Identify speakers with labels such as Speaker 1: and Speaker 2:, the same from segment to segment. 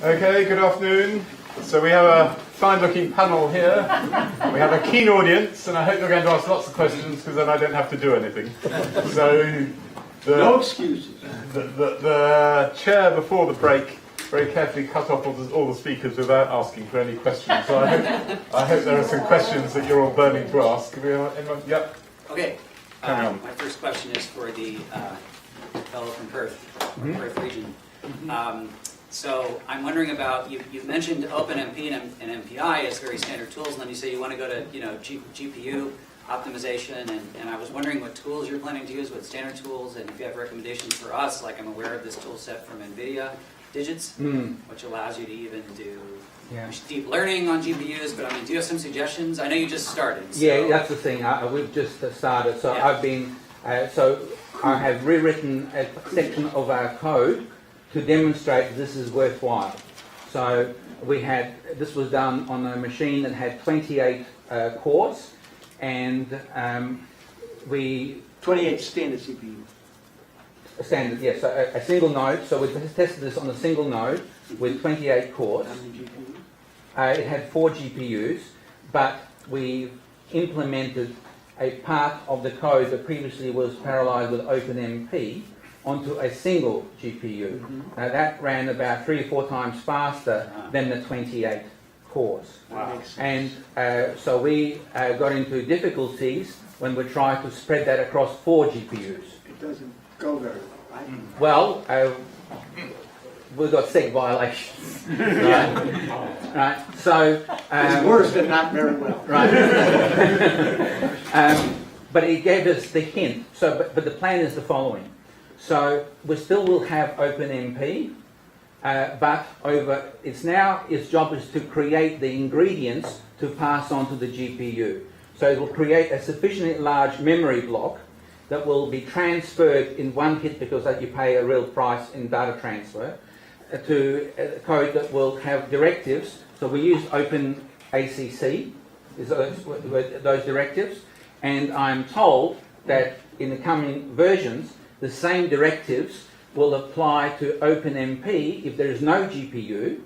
Speaker 1: Okay, good afternoon. So we have a fine-looking panel here. We have a keen audience, and I hope you're going to ask lots of questions because then I don't have to do anything. So,
Speaker 2: no excuses.
Speaker 1: The chair before the break very carefully cut off all the speakers without asking for any questions. So I hope there are some questions that you're all burning to ask. Anyone? Yep.
Speaker 3: Okay. My first question is for the fellow from Perth, Perth region. So I'm wondering about, you've mentioned OpenMP and MPI as very standard tools, and then you say you want to go to GPU optimization, and I was wondering what tools you're planning to use, what standard tools, and if you have recommendations for us. Like, I'm aware of this tool set from NVIDIA, Digits, which allows you to even do deep learning on GPUs, but I mean, do you have some suggestions? I know you just started. So.
Speaker 4: Yeah, that's the thing. We've just started, so I've been, I have rewritten a section of our code to demonstrate that this is worthwhile. So this was done on a machine that had 28 cores, and
Speaker 2: 28 standard CPU.
Speaker 4: Standard, yes. So a single node. So we tested this on a single node with 28 cores.
Speaker 2: How many GPUs?
Speaker 4: It had 4 GPUs, but we implemented a part of the code that previously was parallelized with OpenMP onto a single GPU. Now that ran about 3 or 4 times faster than the 28 cores.
Speaker 2: Wow.
Speaker 4: And so we got into difficulties when we tried to spread that across 4 GPUs.
Speaker 2: It doesn't go very well, right?
Speaker 4: Well, we got seg violations. Right? So
Speaker 2: it's worse than not very well.
Speaker 4: Right. But it gave us the hint. So, but the plan is the following. So we still will have OpenMP, but its job is to create the ingredients to pass on to the GPU. So it will create a sufficiently large memory block that will be transferred in one hit, because you pay a real price in data transfer, to code that will have directives. So we use OpenACC, those directives, and I'm told that in the coming versions, the same directives will apply to OpenMP if there is no GPU.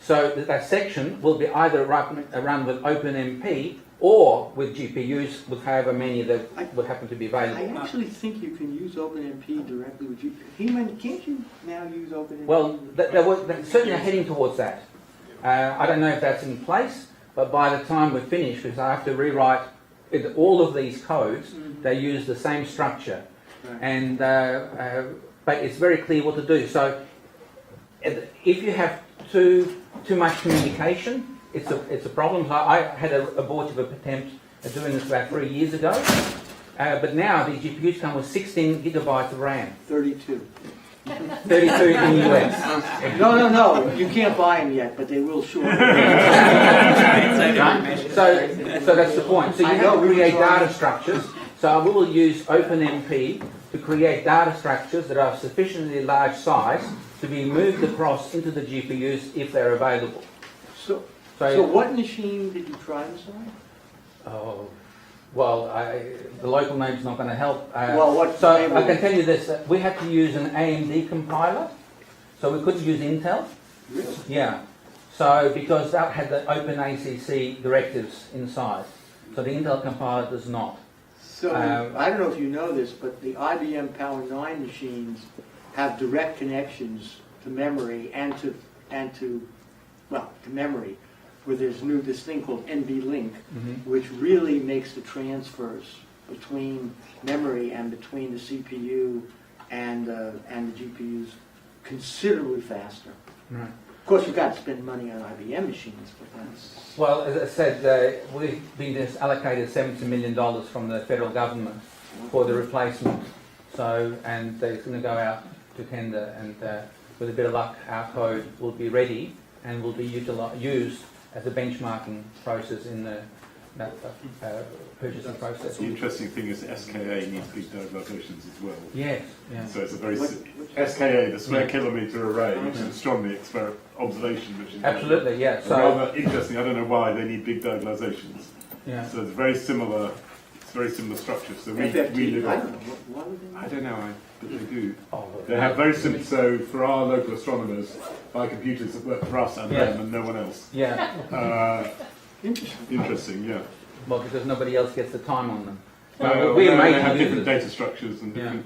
Speaker 4: So that section will be either run with OpenMP or with GPUs, with however many that would happen to be available.
Speaker 2: I actually think you can use OpenMP directly with GPU. Heman, can't you now use OpenMP?
Speaker 4: Well, they're certainly heading towards that. I don't know if that's in place, but by the time we're finished, because I have to rewrite all of these codes, they use the same structure. Right. And but it's very clear what to do. So if you have too much communication, it's a problem. I had an abortive attempt at doing this about 3 years ago, but now the GPUs come with 16 gigabytes of RAM.
Speaker 2: 32.
Speaker 4: 32 in the US.
Speaker 2: No. You can't buy them yet, but they will shortly.
Speaker 4: Right? So that's the point. So you have to create data structures. So we will use OpenMP to create data structures that are of sufficiently large size to be moved across into the GPUs if they're available.
Speaker 2: So what machine did you try this on?
Speaker 4: Oh, well, the local name's not going to help.
Speaker 2: So
Speaker 4: I can tell you this: we had to use an AMD compiler, so we couldn't use Intel.
Speaker 2: Really?
Speaker 4: Yeah. So because that had the OpenACC directives inside, so the Intel compiler does not.
Speaker 2: So I don't know if you know this, but the IBM Power 9 machines have direct connections to memory and to memory, where there's this thing called NVLink, which really makes the transfers between memory and between the CPU and the GPUs considerably faster.
Speaker 4: Right.
Speaker 2: Of course, you've got to spend money on IBM machines, but that's...
Speaker 4: Well, as I said, we've been just allocated $70 million from the federal government for the replacement. So, and it's going to go out to tender, and with a bit of luck, our code will be ready and will be used as a benchmarking process in the purchasing process.
Speaker 1: The interesting thing is SKA needs big diagonalizations as well.
Speaker 4: Yes, yeah.
Speaker 1: So it's a very SKA, the square kilometre array, which is an astronomy observation machine.
Speaker 4: Absolutely, yeah.
Speaker 1: So rather interesting. I don't know why they need big diagonalizations.
Speaker 4: Yeah.
Speaker 1: So it's very similar It's very similar structure. So we
Speaker 2: FFT,
Speaker 1: live
Speaker 2: I
Speaker 1: off.
Speaker 2: don't know, what would they
Speaker 1: I don't know, but they do.
Speaker 4: Oh,
Speaker 1: They have very simple. So for our local astronomers, buy computers that work for us and them and no one else.
Speaker 4: Yeah.
Speaker 1: Interesting, yeah.
Speaker 4: Well, because nobody else gets the time on them.
Speaker 1: We
Speaker 4: made
Speaker 1: have
Speaker 4: them
Speaker 1: different
Speaker 4: use it.
Speaker 1: data structures and different,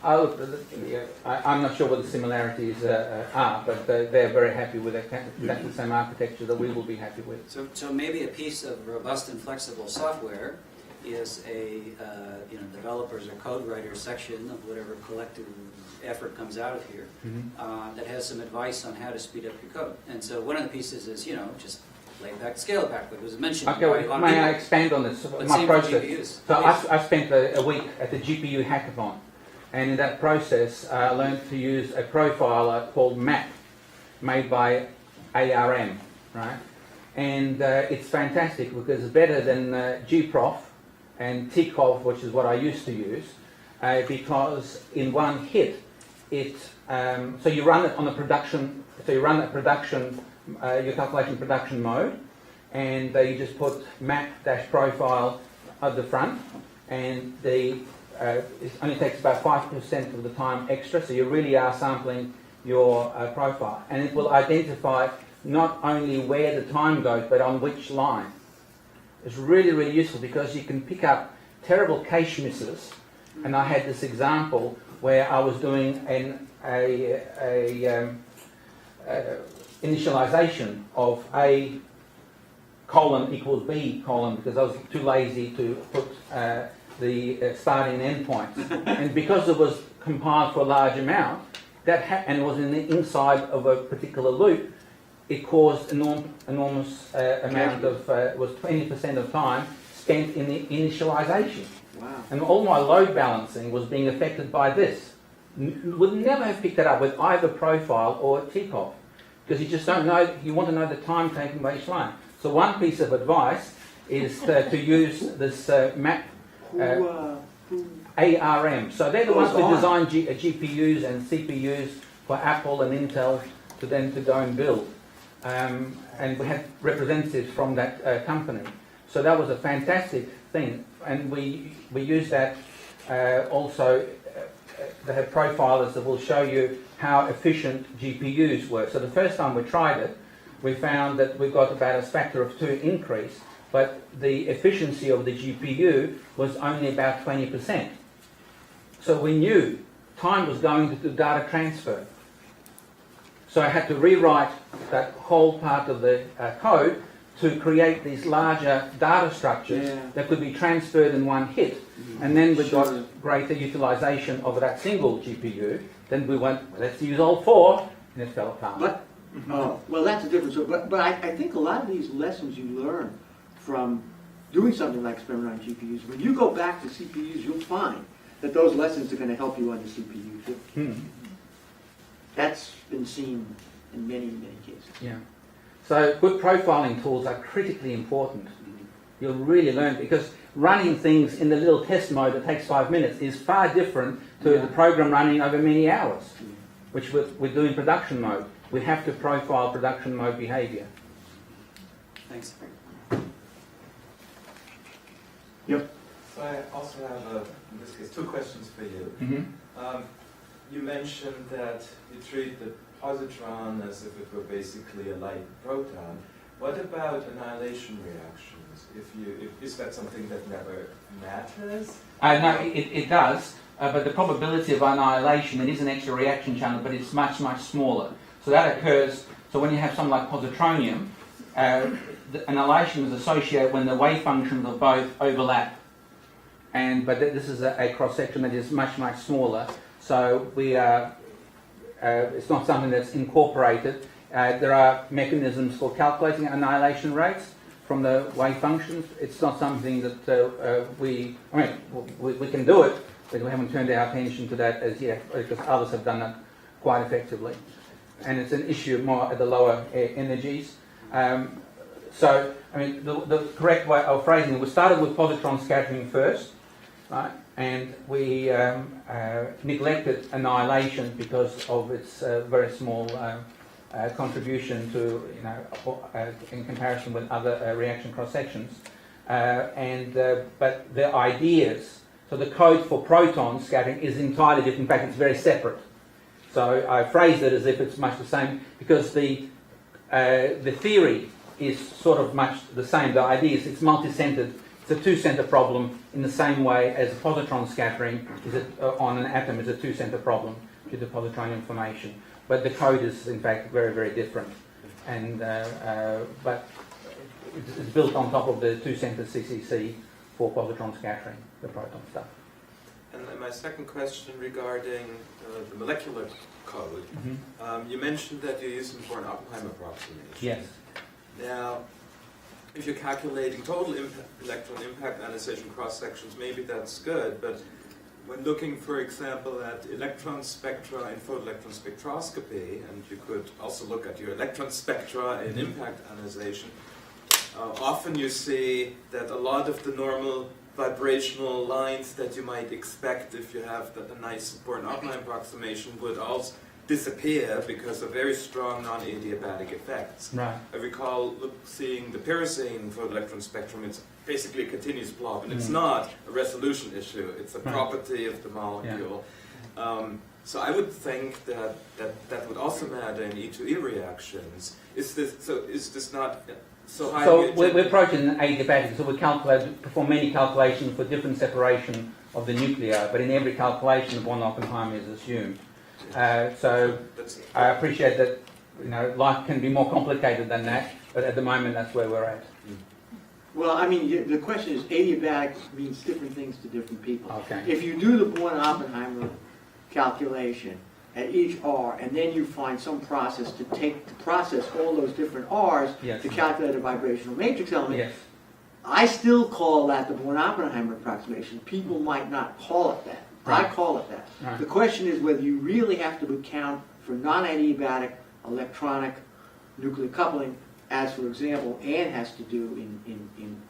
Speaker 4: I'm not sure what the similarities are, but they're very happy with exactly the same architecture that we will be happy with.
Speaker 3: So maybe a piece of robust and flexible software is a developers or code writers section of whatever collective effort comes out of here that has some advice on how to speed up your code. And so one of the pieces is just lay back, scale it back. But it was mentioned.
Speaker 4: Okay, may I expand on this? My process. So I spent a week at the GPU hackathon, and in that process, I learned to use a profiler called MAP, made by ARM, right? And it's fantastic because it's better than gprof and tcov, which is what I used to use, because in one hit, so you run it on the production. So you run that production. Your calculation production mode, and you just put map-profile at the front, and it only takes about 5% of the time extra, so you really are sampling your profile, and it will identify not only where the time goes, but on which line. It's really, really useful because you can pick up terrible cache misses, and I had this example where I was doing initialization of A colon equals B colon because I was too lazy to put the starting and end points. And because it was compiled for a large amount, and it was in the inside of a particular loop, it caused enormous amount of, was 20% of time spent in the initialization.
Speaker 2: Wow.
Speaker 4: And all my load balancing was being affected by this. Would never have picked that up with either profile or tcov. Because you just don't know, you want to know the time taken by each line. So one piece of advice is to use this map ARM. So they're the ones who design GPUs and CPUs for Apple and Intel to then to go and build. And we had representatives from that company. So that was a fantastic thing. And we use that also. They have profilers that will show you how efficient GPUs work. So the first time we tried it, we found that we got about a factor of 2 increase, but the efficiency of the GPU was only about 20%. So we knew time was going to do data transfer. So I had to rewrite that whole part of the code to create these larger data structures that could be transferred in one hit. And then we got greater utilization of that single GPU. Then we went, let's use all 4, and it fell apart.
Speaker 2: But, well, that's a different story. But I think a lot of these lessons you learn from doing something like experimenting on GPUs, when you go back to CPUs, you'll find that those lessons are going to help you on the CPU too. That's been seen in many, many cases.
Speaker 4: Yeah. So good profiling tools are critically important. You'll really learn, because running things in the little test mode that takes 5 minutes is far different to the program running over many hours, which we do in production mode. We have to profile production mode behavior.
Speaker 3: Thanks.
Speaker 1: Yep.
Speaker 5: So I also have, in this case, 2 questions for you.
Speaker 4: Mm-hmm.
Speaker 5: You mentioned that you treat the positron as if it were basically a light proton. What about annihilation reactions? Is that something that never matters?
Speaker 4: No, it does, but the probability of annihilation, it is an extra reaction channel, but it's much, much smaller. So that occurs, so when you have something like positronium, the annihilation is associated when the wave functions of both overlap. But this is a cross-section that is much, much smaller. So we are, it's not something that's incorporated. There are mechanisms for calculating annihilation rates from the wave functions. It's not something that we can do it, but we haven't turned our attention to that as yet, because others have done that quite effectively. And it's an issue more at the lower energies. So, the correct way of phrasing it, we started with positron scattering first, right? And we neglected annihilation because of its very small contribution to, in comparison with other reaction cross sections. but the ideas, so the code for proton scattering is entirely different. In fact, it's very separate. So I phrased it as if it's much the same because the theory is sort of much the same. The idea is it's multi-centered. It's a two-center problem in the same way as positron scattering is on an atom is a two-center problem due to positron information. But the code is in fact very, very different. And but it's built on top of the two-center CCC for positron scattering, the proton stuff.
Speaker 5: And then my second question regarding the molecular code. You mentioned that you're using for an Oppenheim approximation.
Speaker 4: Yes.
Speaker 5: Now, if you're calculating total electron impact ionization cross-sections, maybe that's good, but when looking, for example, at electron spectra in photoelectron spectroscopy, and you could also look at your electron spectra in impact ionization, often you see that a lot of the normal vibrational lines that you might expect if you have a nice support Oppenheim approximation would also disappear because of very strong non-adiabatic effects.
Speaker 4: Right.
Speaker 5: I recall seeing the pyrazine for the electron spectrum. It's basically a continuous blob, and it's not a resolution issue. It's a property of the molecule. So I would think that would also matter in E2E reactions. Is this not so high?
Speaker 4: So we're approaching adiabatic, so we perform many calculations for different separation of the nuclei, but in every calculation the von Oppenheim is assumed. So I appreciate that life can be more complicated than that, but at the moment that's where we're at.
Speaker 2: Well, I mean, the question is, adiabatic means different things to different people.
Speaker 4: Okay.
Speaker 2: If you do the Born-Oppenheimer calculation at each R, and then you find some process to process all those different R's
Speaker 4: Yes.
Speaker 2: to calculate a vibrational matrix element,
Speaker 4: Yes.
Speaker 2: I still call that the Born-Oppenheimer approximation. People might not call it that. I
Speaker 4: Right.
Speaker 2: call it that.
Speaker 4: Right.
Speaker 2: The question is whether you really have to account for non-adiabatic electronic nuclear coupling, as, for example, Anne has to do in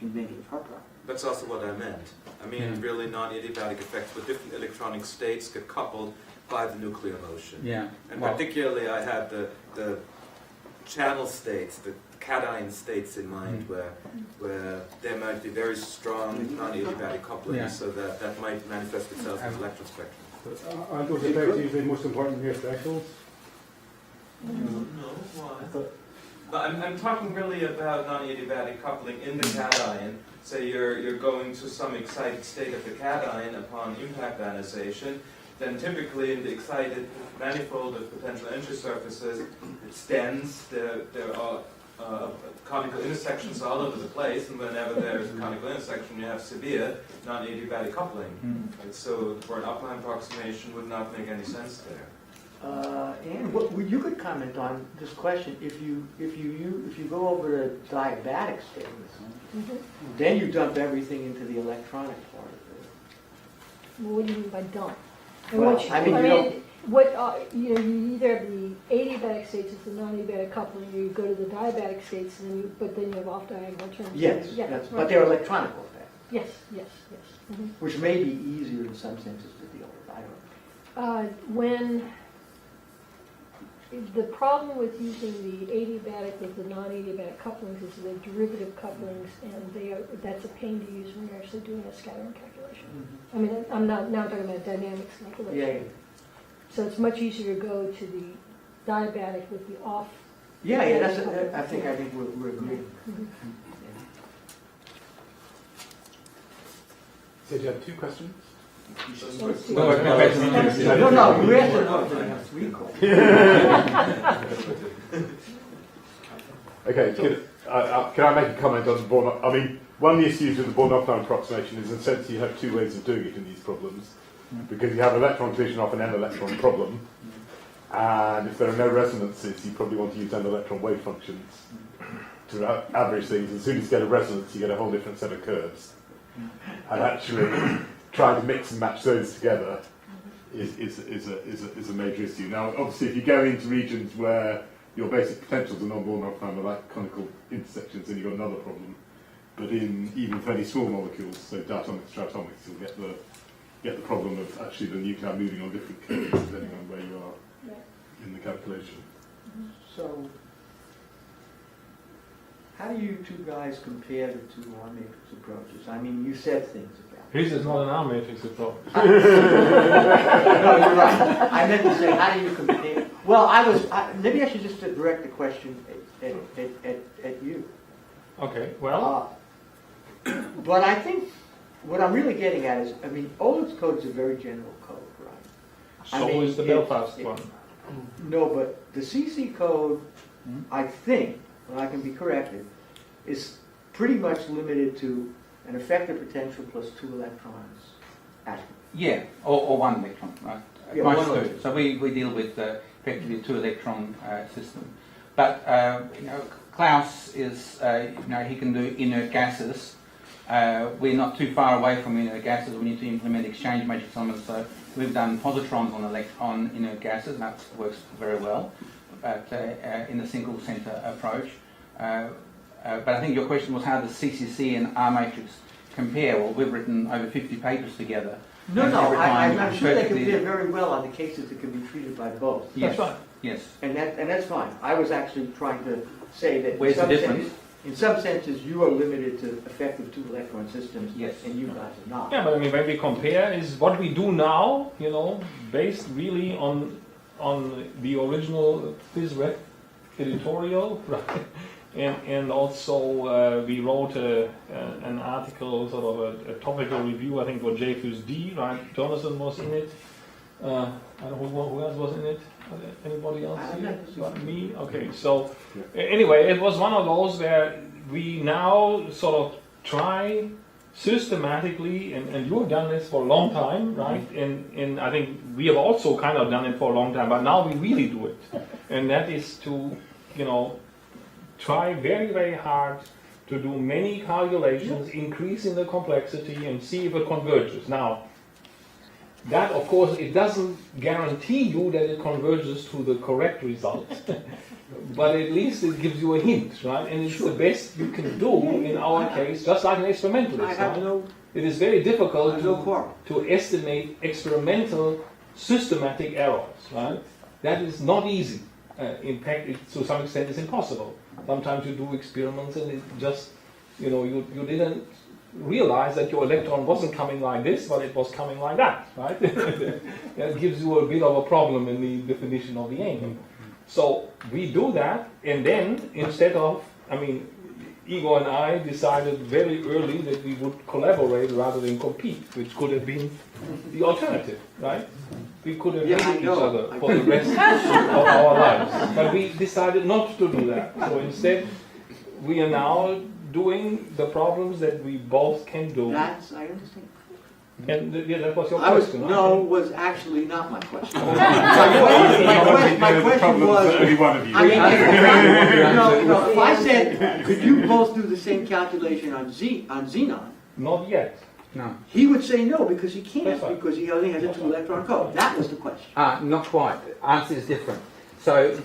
Speaker 2: many of her problems.
Speaker 5: That's also what I meant. I mean, really non-adiabatic effects where different electronic states get coupled by the nuclear motion.
Speaker 4: Yeah.
Speaker 5: And
Speaker 4: Well,
Speaker 5: particularly I had the channel states, the cation states in mind where there might be very strong non-adiabatic coupling,
Speaker 4: Yeah.
Speaker 5: so that might manifest itself in the electron spectrum.
Speaker 6: Aren't those effects usually most important here, thresholds?
Speaker 5: No, why? But I'm talking really about non-adiabatic coupling in the cation. Say you're going to some excited state of the cation upon impact ionization, then typically in the excited manifold of potential entry surfaces, it's dense, there are conical intersections all over the place, and whenever there's a conical intersection, you have severe non-adiabatic coupling. Right? So for an Oppenheim approximation would not make any sense there.
Speaker 2: And what you could comment on this question: if you go over to diabatic states, then you dump everything into the electronic part of it.
Speaker 7: Well, what do you mean by dump?
Speaker 2: Well,
Speaker 7: You either have the adiabatic states, it's the non-adiabatic coupling, or you go to the diabatic states, and but then you have off-diagonal terms.
Speaker 2: Yes,
Speaker 7: Yeah,
Speaker 2: yes,
Speaker 7: right.
Speaker 2: but they're electronic effects,
Speaker 7: Yes, yes, yes.
Speaker 2: which may be easier in some senses to deal with. I don't know.
Speaker 7: When the problem with using the adiabatic with the non-adiabatic couplings is the derivative couplings, and that's a pain to use when you're actually doing a scattering calculation. I mean, I'm now talking about dynamics calculation.
Speaker 2: Yeah,
Speaker 7: So it's much easier to go to the diabatic with the off.
Speaker 2: yeah. That's. I think we're agreeing.
Speaker 1: So do you have two questions?
Speaker 2: No, we answered one. I have three questions.
Speaker 1: Okay, can I make a comment on the Born? I mean, one of the issues with the Born-Oppenheim approximation is, in a sense, you have two ways of doing it in these problems, because you have an electron collision off an n-electron problem, and if there are no resonances, you probably want to use n-electron wave functions to average things. As soon as you get a resonance, you get a whole different set of curves, and actually trying to mix and match those together is a major issue. Now, obviously, if you go into regions where your basic potentials are non-Born-Oppenheim are like conical intersections, then you've got another problem. But in even fairly small molecules, so diatomics, triatomics, you'll get the problem of actually the nuclei moving on different curves depending on where you are in the calculation.
Speaker 2: So, how do you two guys compare the two R matrix approaches? I mean, you said things about it.
Speaker 6: His is not an R matrix approach.
Speaker 2: No, you're right. I meant to say, how do you compare? Well, maybe I should just direct the question at you.
Speaker 6: Okay, well,
Speaker 2: But I think what I'm really getting at is, I mean, OLED's code is a very general code, right?
Speaker 6: so is the Belfast one.
Speaker 2: No, but the CC code, I think, and I can be corrected, is pretty much limited to an effective potential plus 2 electrons active.
Speaker 4: Yeah, or one electron, right?
Speaker 2: Yeah,
Speaker 4: Most
Speaker 2: one
Speaker 4: two.
Speaker 2: electron.
Speaker 4: So we deal with effectively a 2 electron system. But Klaus is, he can do inert gases. We're not too far away from inert gases. We need to implement exchange matrix elements. So we've done positrons on inert gases, and that works very well. But in the single center approach. But I think your question was how does CCC and R matrix compare? Well, we've written over 50 papers together.
Speaker 2: No,
Speaker 4: And every time
Speaker 2: I'm sure they
Speaker 4: perfectly-
Speaker 2: compare very well on the cases that can be treated by both.
Speaker 4: Yes,
Speaker 6: That's right.
Speaker 4: yes.
Speaker 2: And that's fine. I was actually trying to say that
Speaker 4: Where's the difference?
Speaker 2: in some senses you are limited to effective 2 electron systems,
Speaker 4: Yes.
Speaker 2: and you guys are not.
Speaker 6: Yeah, but I mean, when we compare, is what we do now, based really on the original PhysRec editorial, right? And also we wrote an article, sort of a topical review, I think for JFUSD, right? Jonathan was in it. I don't know who else was in it. Anybody else?
Speaker 2: I'm not-
Speaker 6: Me? Okay, so anyway, it was one of those where we now sort of try systematically, and you've done this for a long time, right? And I think we have also kind of done it for a long time, but now we really do it. And that is to, try very, very hard to do many calculations, increasing the complexity, and see if it converges. Now, that, of course, it doesn't guarantee you that it converges to the correct result, but at least it gives you a hint, right? And it's the best you can do in our case, just like an experimentalist.
Speaker 2: I have
Speaker 6: right?
Speaker 2: no,
Speaker 6: It is very difficult
Speaker 2: no quarrel.
Speaker 6: to estimate experimental systematic errors, right? That is not easy. In fact, to some extent, it's impossible. Sometimes you do experiments and it just, you didn't realize that your electron wasn't coming like this, but it was coming like that, right? That gives you a bit of a problem in the definition of the angle. So we do that, and then instead of, Igor and I decided very early that we would collaborate rather than compete, which could have been the alternative, right? We could have hated each other for the rest of our lives. But we decided not to do that. So instead, we are now doing the problems that we both can do.
Speaker 2: I understand.
Speaker 6: And that was your
Speaker 2: I was,
Speaker 6: question,
Speaker 2: no,
Speaker 6: right?
Speaker 2: was actually not my question.
Speaker 1: My
Speaker 2: My question was,
Speaker 1: only one of you.
Speaker 2: I mean, if I said, could you both do the same calculation on xenon,
Speaker 6: Not yet.
Speaker 4: No.
Speaker 2: he would say no, because he can't,
Speaker 6: That's right.
Speaker 2: because he only has a 2 electron code. That was the question.
Speaker 4: Not quite. Answer is different. So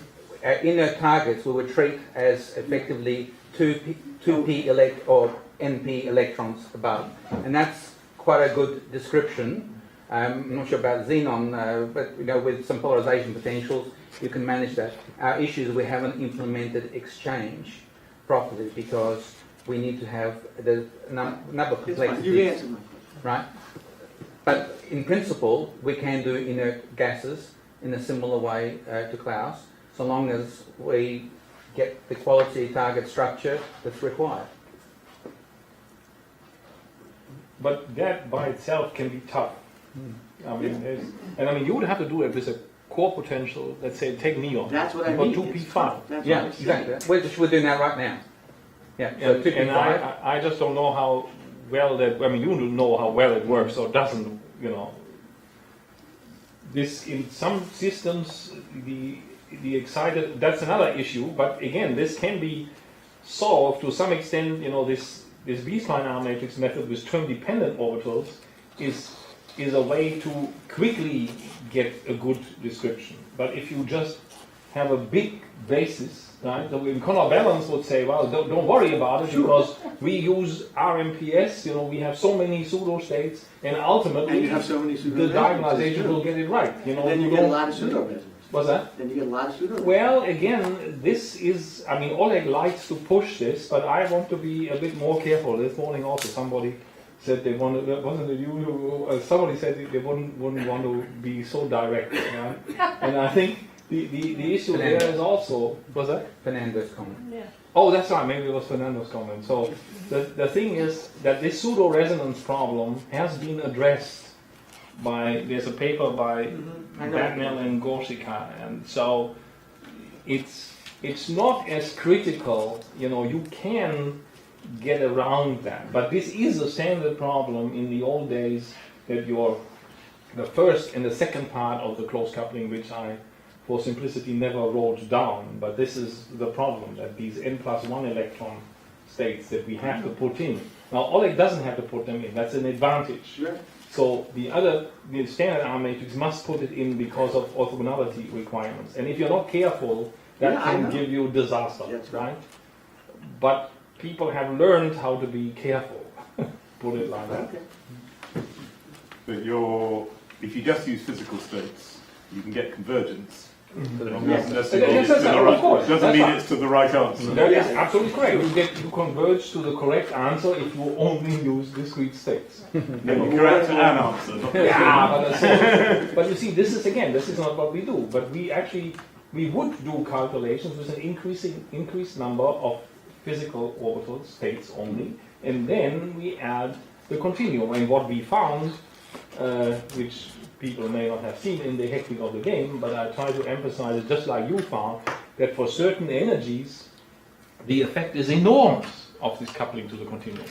Speaker 4: inert targets we would treat as effectively 2p or NP electrons above, and that's quite a good description. I'm not sure about xenon, but with some polarization potentials, you can manage that. Our issue is we haven't implemented exchange properly because we need to have the number of
Speaker 2: It's fine. You
Speaker 4: complexities,
Speaker 2: answered my question.
Speaker 4: right? But in principle, we can do inert gases in a similar way to Klaus, so long as we get the quality target structure that's required.
Speaker 6: But that by itself can be tough. You would have to do it with a core potential, let's say, take neon.
Speaker 2: That's what I
Speaker 6: or
Speaker 2: mean.
Speaker 6: 2p5.
Speaker 2: That's
Speaker 4: Yeah,
Speaker 2: what I'm saying.
Speaker 4: exactly. We're doing that right now. Yeah, so
Speaker 6: And
Speaker 4: 2p5.
Speaker 6: I just don't know how well that, you don't know how well it works or doesn't, This, in some systems, the excited, that's another issue, but again, this can be solved to some extent, this B-spline R matrix method with term-dependent orbitals is a way to quickly get a good description. But if you just have a big basis, right? So in Conor Balance would say, well, don't worry about it because we use RMPS, we have so many pseudo-states, and ultimately
Speaker 2: And you have so many
Speaker 6: the
Speaker 2: pseudo-resonances,
Speaker 6: diagonalization
Speaker 2: too.
Speaker 6: will get it right.
Speaker 2: And then you get a lot of pseudo-resonances.
Speaker 6: What's that?
Speaker 2: Then you get a lot of pseudo.
Speaker 6: Well, again, this is, I mean, Oleg likes to push this, but I want to be a bit more careful. This morning also somebody said they wanted, wasn't it you who, somebody said they wouldn't want to be so direct. And I think the issue there is also, was that?
Speaker 4: Fernando's comment.
Speaker 7: Yeah.
Speaker 6: Oh, that's right, maybe it was Fernando's comment. So the thing is that this pseudo-resonance problem has been addressed by, there's a paper by Batnell and Gorsica, and so it's not as critical, you can get around that. But this is a standard problem in the old days, that the first and the second part of the close coupling, which I, for simplicity, never wrote down, but this is the problem, that these n+1 electron states that we have to put in. Now, Oleg doesn't have to put them in, that's an advantage.
Speaker 2: Right.
Speaker 6: So the standard R matrix must put it in because of orthogonality requirements. And if you're not careful, that can give you disaster,
Speaker 2: That's
Speaker 6: right? But people have learned how to be careful, put it like that.
Speaker 2: Okay.
Speaker 1: But if you just use physical states, you can get convergence.
Speaker 6: Yes.
Speaker 1: Doesn't mean it's to the right answer.
Speaker 6: That is absolutely correct. You converge to the correct answer if you only use discrete states.
Speaker 1: You correct an answer. Not
Speaker 6: But you see, this is not what we do. But we would do calculations with an increased number of physical orbital states only, and then we add the continuum. And what we found, which people may not have seen in the hectic of the game, but I try to emphasize it just like you found, that for certain energies, the effect is enormous of this coupling to the continuum.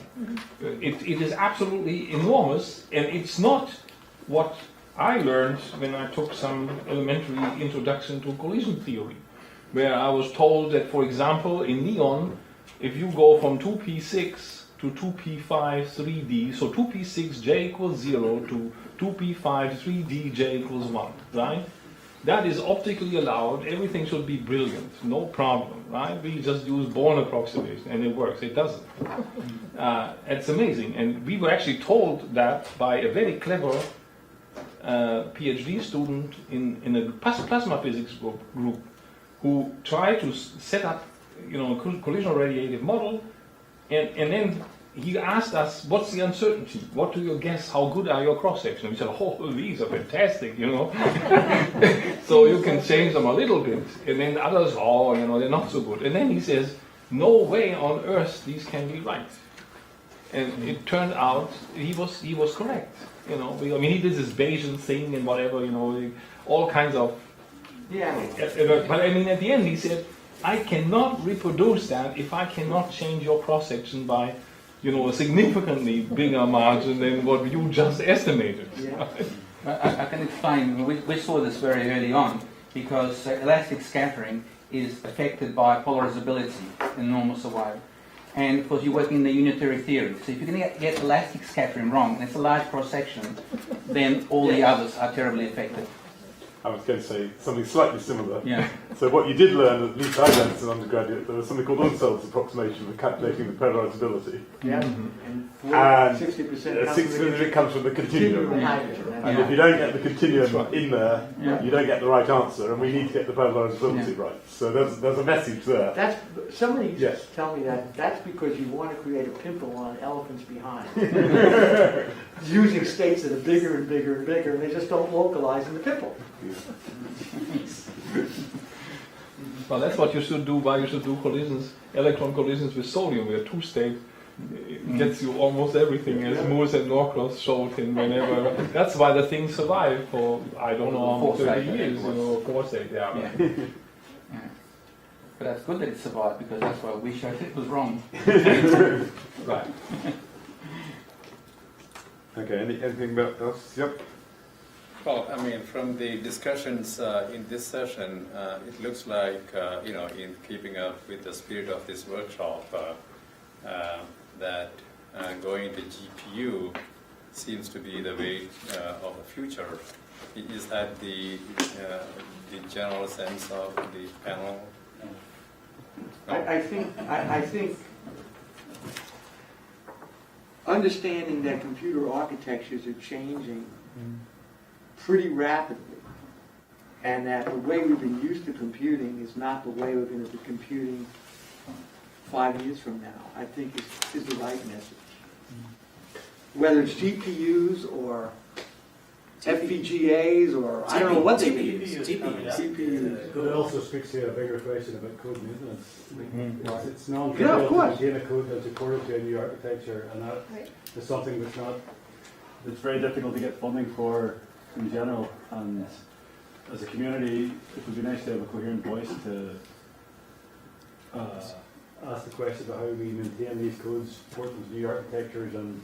Speaker 6: It is absolutely enormous, and it's not what I learned when I took some elementary introduction to collision theory, where I was told that, for example, in neon, if you go from 2p6 to 2p5 3d, so 2p6 j equals 0 to 2p5 3d j equals 1, right? That is optically allowed, everything should be brilliant, no problem, right? We just use Born approximation and it works, it doesn't. It's amazing, and we were actually told that by a very clever PhD student in a plasma physics group who tried to set up a collision radiative model, and then he asked us, what's the uncertainty? What do you guess? How good are your cross-sections? We said, oh, these are fantastic, So you can change them a little bit. And then others, they're not so good. And then he says, no way on earth these can be right. And it turned out he was correct. He did this Bayesian thing and whatever, all kinds of...
Speaker 2: Yeah.
Speaker 6: But at the end he said, I cannot reproduce that if I cannot change your cross-section by a significantly bigger margin than what you just estimated.
Speaker 2: Yeah.
Speaker 4: I can explain. We saw this very early on, because elastic scattering is affected by polarizability in normal survival. And of course you're working in the unitary theory. So if you're going to get elastic scattering wrong, and it's a large cross-section, then all the others are terribly affected.
Speaker 1: I was going to say something slightly similar.
Speaker 4: Yeah.
Speaker 1: So what you did learn, at least I learned as an undergraduate, there was something called Unsel's approximation for calculating the polarizability.
Speaker 2: Yeah.
Speaker 1: And
Speaker 2: 60%
Speaker 1: comes from the continuum. And if you don't get the continuum in there, you don't get the right answer, and we need to get the polarizability right. So there's a message there.
Speaker 2: Somebody tell me that's because you want to create a pimple on an elephant's behind. Using states that are bigger and bigger and bigger, and they just don't localize in the pimple.
Speaker 6: Well, that's what you should do. Why you should do electron collisions with sodium, where two states gets you almost everything, as Moores and Norcross showed in whenever. That's why the thing survived for I don't know how 30 years. 4 state, yeah.
Speaker 4: But that's good that it survived, because that's why we showed it was wrong.
Speaker 6: Right.
Speaker 1: Okay. Anything else? Yep.
Speaker 8: Well, from the discussions in this session, it looks like, in keeping up with the spirit of this workshop, that going to GPU seems to be the way of the future. Is that the general sense of the panel?
Speaker 2: I think understanding that computer architectures are changing pretty rapidly, and that the way we've been used to computing is not the way we're going to be computing 5 years from now, I think is the right message. Whether it's GPUs or FPGAs or I don't know what they use.
Speaker 3: TPUs.
Speaker 9: But it also speaks to a bigger question about code maintenance. It's
Speaker 2: Yeah, of
Speaker 9: non-trivial
Speaker 2: course.
Speaker 9: to maintain a code that's according to a new architecture, and that
Speaker 7: Right.
Speaker 9: is something that's very difficult to get funding for in general. And as a community, it would be nice to have a coherent voice to ask the question about how we maintain these codes, port them to new architectures, and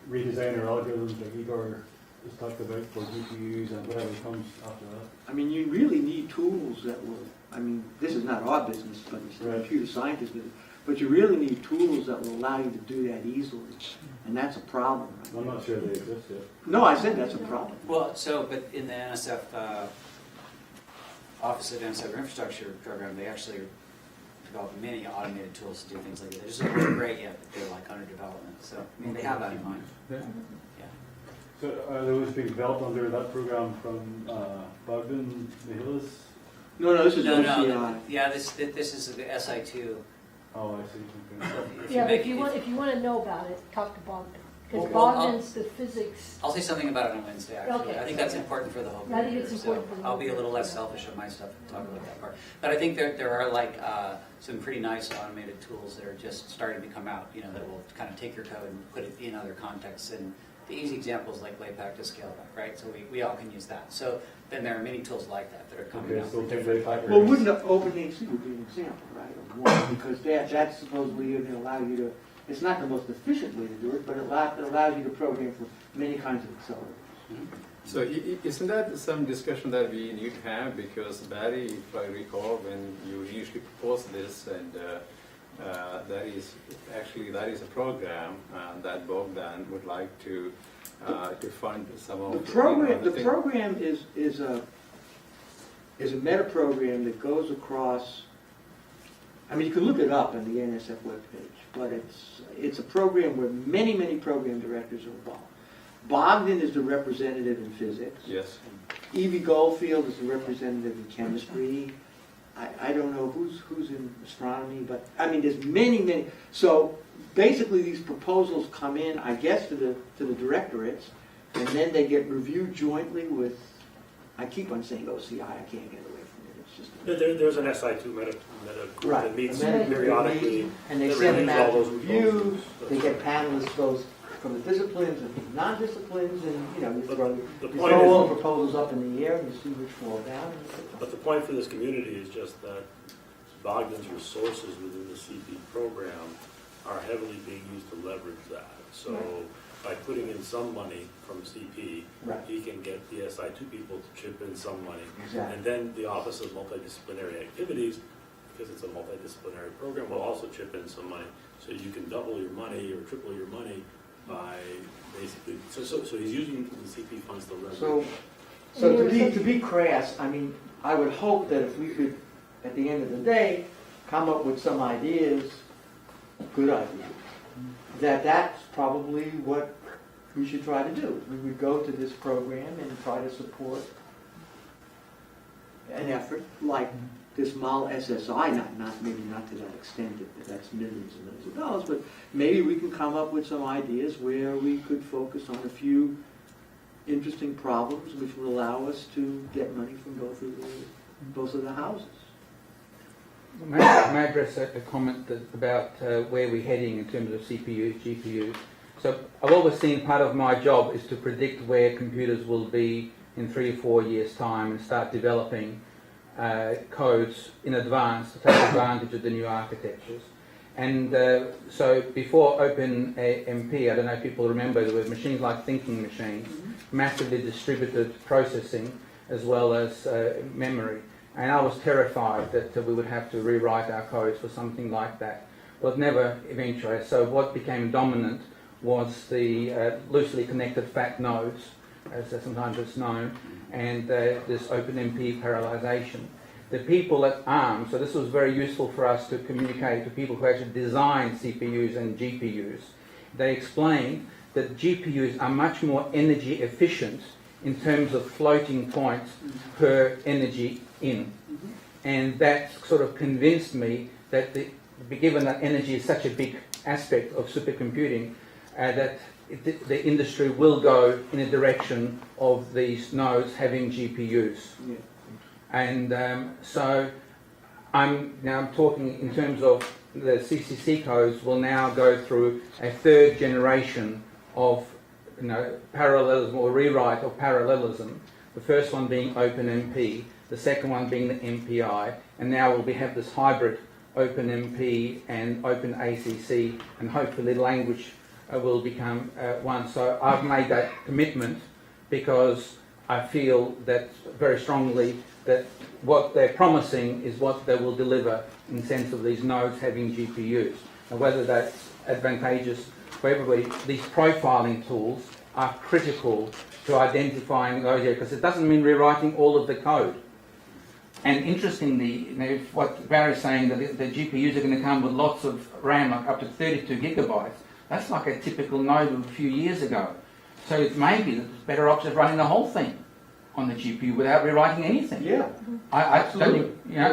Speaker 9: redesign our algorithms like Igor has talked about for GPUs and whatever comes after that.
Speaker 2: I mean, you really need tools that will, I mean, this is not our business, but it's the
Speaker 9: Right.
Speaker 2: computer scientist business, but you really need tools that will allow you to do that easily, and that's a problem. Right?
Speaker 9: I'm not sure they exist yet.
Speaker 2: No, I said that's a problem.
Speaker 3: Well, so, but in the NSF, Office of NSF Infrastructure program, they actually developed many automated tools to do things like that. They're just not really great yet, but they're like under development. So, I mean, they have that in mind.
Speaker 4: Yeah.
Speaker 3: Yeah.
Speaker 9: So are those being developed under that program from Bogdan Mihilis?
Speaker 2: No, this is
Speaker 3: No,
Speaker 2: OCI.
Speaker 3: no, yeah, this is the SI2.
Speaker 9: Oh, I see. Okay.
Speaker 7: Yeah, but
Speaker 3: make-
Speaker 7: if you want to know about it, talk to Bogdan. Because
Speaker 3: Well,
Speaker 7: Bogdan's the physics.
Speaker 3: I'll say something about it on Wednesday, actually.
Speaker 7: Okay.
Speaker 3: I think that's important for the whole group.
Speaker 7: I think it's
Speaker 3: here,
Speaker 7: important
Speaker 3: so
Speaker 7: for the
Speaker 3: I'll
Speaker 7: whole
Speaker 3: be a little
Speaker 7: group.
Speaker 3: less selfish of my stuff and talk about that part. But I think there are like some pretty nice automated tools that are just starting to come out, you know, that will kind of take your code and put it in other contexts. And the easy example is like Laypack to scale back, right? So we all can use that. So then there are many tools like that that are coming
Speaker 9: Okay,
Speaker 3: out.
Speaker 9: so
Speaker 3: from
Speaker 9: take
Speaker 3: different
Speaker 9: Laypack.
Speaker 2: Well, wouldn't OpenAC would be an example, right, of one, because that's supposedly going to allow you to, it's not the most efficient way to do it, but it allows you to program for many kinds of accelerators.
Speaker 8: So isn't that some discussion that we need to have? Because Barry, if I recall, when you initially proposed this, and that is a program that Bogdan would like to fund some of
Speaker 2: The program, the
Speaker 8: things.
Speaker 2: program is a meta program that goes across. I mean, you can look it up on the NSF webpage, but it's a program where many program directors are involved. Bogdan is the representative in physics.
Speaker 8: Yes.
Speaker 2: Evie Goldfield is the representative in chemistry. I don't know who's in astronomy, but I mean, there's many. So basically, these proposals come in, I guess, to the directorates, and then they get reviewed jointly with. I keep on saying OCI. I can't get away from it. It's just.
Speaker 10: There's an SI2 meta group
Speaker 2: Right.
Speaker 10: that meets
Speaker 2: And then
Speaker 10: periodically.
Speaker 2: and they
Speaker 10: that
Speaker 2: send them
Speaker 10: reviews all
Speaker 2: out
Speaker 10: those
Speaker 2: to reviews.
Speaker 10: proposals.
Speaker 2: They get panelists both from the disciplines and non-disciplines, and you know, you
Speaker 10: But
Speaker 2: throw,
Speaker 10: the
Speaker 2: you
Speaker 10: point
Speaker 2: throw all
Speaker 10: is-
Speaker 2: the proposals up in the air and you see which fall down.
Speaker 10: But the point for this community is just that Bogdan's resources within the CP program are heavily being used to leverage that. So by putting in some money from CP,
Speaker 2: Right.
Speaker 10: he can get the SI2 people to chip in some money.
Speaker 2: Exactly.
Speaker 10: And then the Office of Multidisciplinary Activities, because it's a multidisciplinary program, will also chip in some money. So you can double your money or triple your money by basically, so he's using the CP funds to leverage.
Speaker 2: So to be crass, I mean, I would hope that if we could, at the end of the day, come up with some ideas, good ideas, that's probably what we should try to do. We would go to this program and try to support an effort like this MAL SSI, maybe not to that extent, that's millions and millions of dollars, but maybe we can come up with some ideas where we could focus on a few interesting problems which will allow us to get money from both of the houses.
Speaker 4: May I address a comment about where we're heading in terms of CPUs, GPUs? So I've always seen part of my job is to predict where computers will be in 3 or 4 years' time and start developing codes in advance to take advantage of the new architectures. And so before OpenMP, I don't know if people remember, there were machines like thinking machines, massively distributed processing as well as memory. And I was terrified that we would have to rewrite our codes for something like that. Well, it never eventuated. So what became dominant was the loosely connected fat nodes, as sometimes it's known, and this OpenMP parallelization. The people at ARM, so this was very useful for us to communicate to people who actually design CPUs and GPUs. They explained that GPUs are much more energy efficient in terms of floating points per energy in. And that sort of convinced me that given that energy is such a big aspect of supercomputing, that the industry will go in a direction of these nodes having GPUs.
Speaker 2: Yeah.
Speaker 4: And so I'm talking in terms of the CCC codes will now go through a third generation of parallelism or rewrite of parallelism. The first one being OpenMP, the second one being the MPI, and now we have this hybrid OpenMP and OpenACC, and hopefully the language will become one. So I've made that commitment because I feel that very strongly that what they're promising is what they will deliver in the sense of these nodes having GPUs. And whether that's advantageous for everybody, these profiling tools are critical to identifying those areas, because it doesn't mean rewriting all of the code. And interestingly, what Barry's saying, that the GPUs are going to come with lots of RAM, up to 32 gigabytes. That's like a typical node of a few years ago. So it may be that it's better off just running the whole thing on the GPU without rewriting anything.
Speaker 2: Yeah,
Speaker 4: I don't,
Speaker 2: absolutely. Yeah,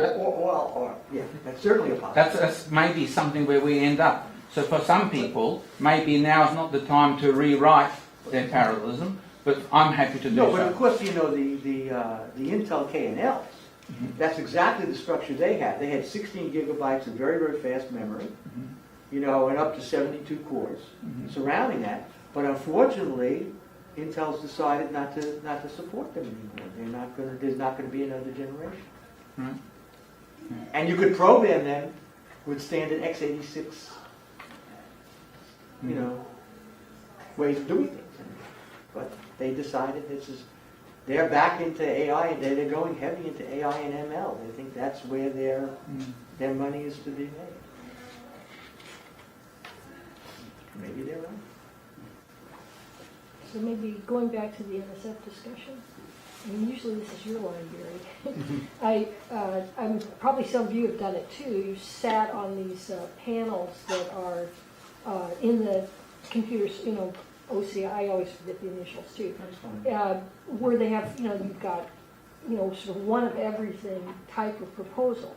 Speaker 2: that's certainly a possibility.
Speaker 4: that's maybe something where we end up. So for some people, maybe now is not the time to rewrite their parallelism, but I'm happy to do
Speaker 2: No,
Speaker 4: so.
Speaker 2: but of course, the Intel K&Ls, that's exactly the structure they had. They had 16 gigabytes of very, very fast memory, and up to 72 cores surrounding that. But unfortunately, Intel's decided not to support them anymore. There's not going to be another generation.
Speaker 4: Right.
Speaker 2: And you could program them with standard x86, ways of doing things. But they decided they're back into AI, and they're going heavy into AI and ML. They think that's where their money is to be made. Maybe they're right.
Speaker 7: So maybe going back to the NSF discussion, I mean, usually this is your line, Gary. I'm probably some of you have done it too. You sat on these panels that are in the computers, OCI, I always forget the initials too, where they have, you've got, sort of one of everything type of proposal.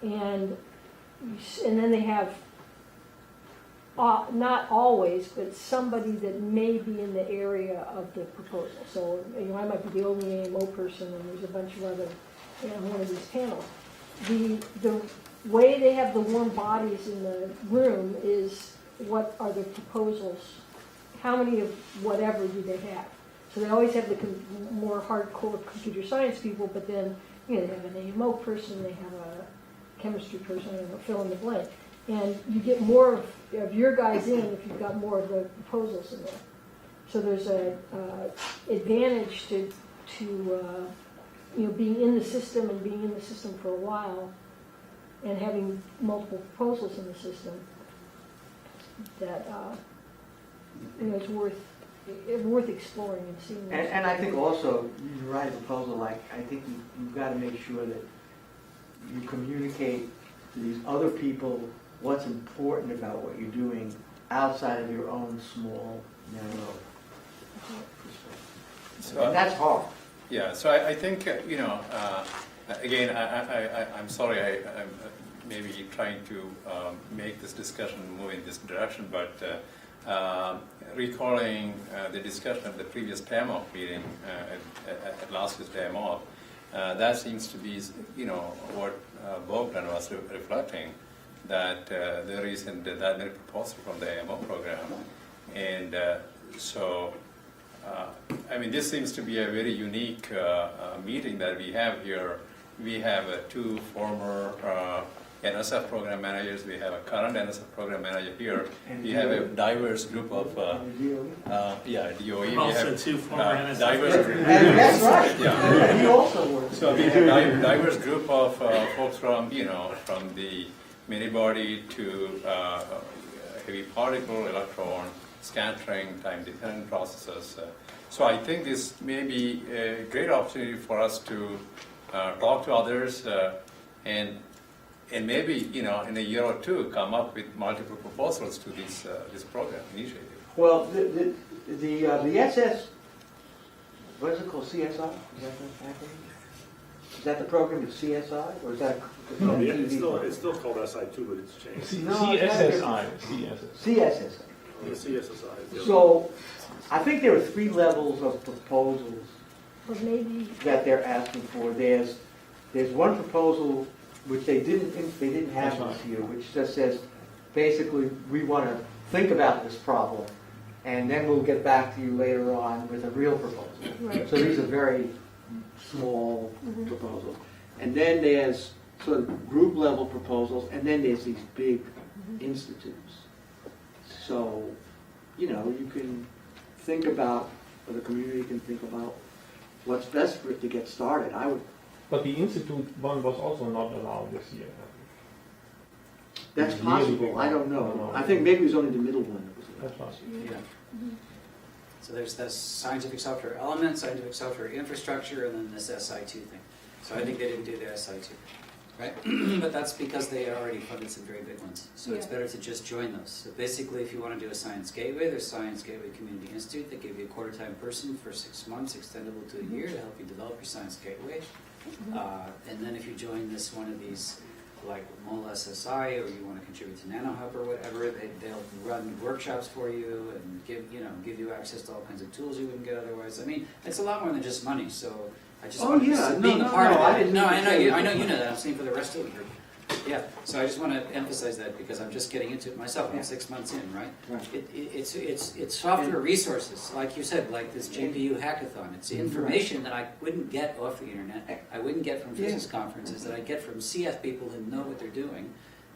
Speaker 7: And then they have, not always, but somebody that may be in the area of the proposal. So, I might be the only AMO person, and there's a bunch of other, one of these panels. The way they have the warm bodies in the room is what are the proposals, how many of whatever do they have. So they always have the more hardcore computer science people, but then, they have an AMO person, they have a chemistry person, fill in the blank. And you get more of your guys in if you've got more of the proposals in there. So there's a advantage to being in the system and being in the system for a while and having multiple proposals in the system that it's worth exploring and seeing.
Speaker 2: And I think also you write a proposal like, I think you've got to make sure that you communicate to these other people what's important about what you're doing outside of your own small, narrow perspective. And that's hard.
Speaker 8: Yeah, so I think, again, I'm sorry, I'm maybe trying to make this discussion move in this direction, but recalling the discussion of the previous TAMOC meeting at last year's TAMOC, that seems to be, what Bogdan was reflecting, that there isn't that many proposals from the AMO program. And this seems to be a very unique meeting that we have here. We have two former NSF program managers. We have a current NSF program manager here. We have a diverse group of, DOE.
Speaker 10: Also two former NSF
Speaker 8: diverse group.
Speaker 2: That's right.
Speaker 8: Yeah.
Speaker 2: He also works.
Speaker 8: So we have a diverse group of folks from, from the many body to heavy particle, electron, scattering, time-dependent processes. So I think this may be a great opportunity for us to talk to others and maybe, in a year or two, come up with multiple proposals to this program initiative.
Speaker 2: Well, the SS what is it called, CSI? Is that the acronym? Is that the program of CSI, or is that? Is
Speaker 10: No,
Speaker 2: that
Speaker 10: yeah,
Speaker 2: TV?
Speaker 10: it's still called SI2, but it's changed.
Speaker 6: CSSI.
Speaker 2: CSSI.
Speaker 10: The CSSI. is the other
Speaker 2: So, I think there are 3 levels of proposals
Speaker 7: Or maybe,
Speaker 2: that they're asking for. There's one proposal which they didn't have
Speaker 6: That's
Speaker 2: this year, which just says, basically, we want to think about this problem, and then we'll get back to you later on with a real proposal.
Speaker 7: right,
Speaker 2: So these are very small proposals. And then there's sort of group level proposals, and then there's these big institutes. So, you know, you can think about, or the community can think about what's best for it to get started. I would.
Speaker 6: But the institute one was also not allowed this year.
Speaker 2: That's
Speaker 6: It's really
Speaker 2: possible.
Speaker 6: big.
Speaker 2: I don't know.
Speaker 6: No.
Speaker 2: I think maybe it was only the middle one that was.
Speaker 6: That's possible.
Speaker 3: Yeah. So there's this scientific software element, scientific software infrastructure, and then this SI2 thing. So I think they didn't do the SI2, right? But that's because they already funded some very big ones. So it's
Speaker 7: Yeah.
Speaker 3: better to just join those. So basically, if you want to do a Science Gateway, there's Science Gateway Community Institute. They give you a quarter-time person for 6 months, extendable to a year, to help you develop your Science Gateway. And then if you join this one of these, like MOL SSI, or you want to contribute to NanoHub or whatever, they'll run workshops for you and give you access to all kinds of tools you wouldn't get otherwise. I mean, it's a lot more than just money. So I just
Speaker 2: Oh,
Speaker 3: want
Speaker 2: yeah.
Speaker 3: to
Speaker 2: No,
Speaker 3: being
Speaker 2: no,
Speaker 3: a part
Speaker 2: no, I
Speaker 3: of it.
Speaker 2: didn't
Speaker 3: No,
Speaker 2: mean
Speaker 3: I
Speaker 2: to
Speaker 3: know
Speaker 2: say
Speaker 3: you.
Speaker 2: that.
Speaker 3: I know you know that. I'm saying for the rest of the group. Yeah. So I just want to emphasize that because I'm just getting into it myself. I'm 6 months in, right?
Speaker 2: Right.
Speaker 3: It's software resources, like you said, like this GPU hackathon. It's information that I wouldn't get off the internet. I wouldn't get from physics conferences. That I get from CF people who know what they're doing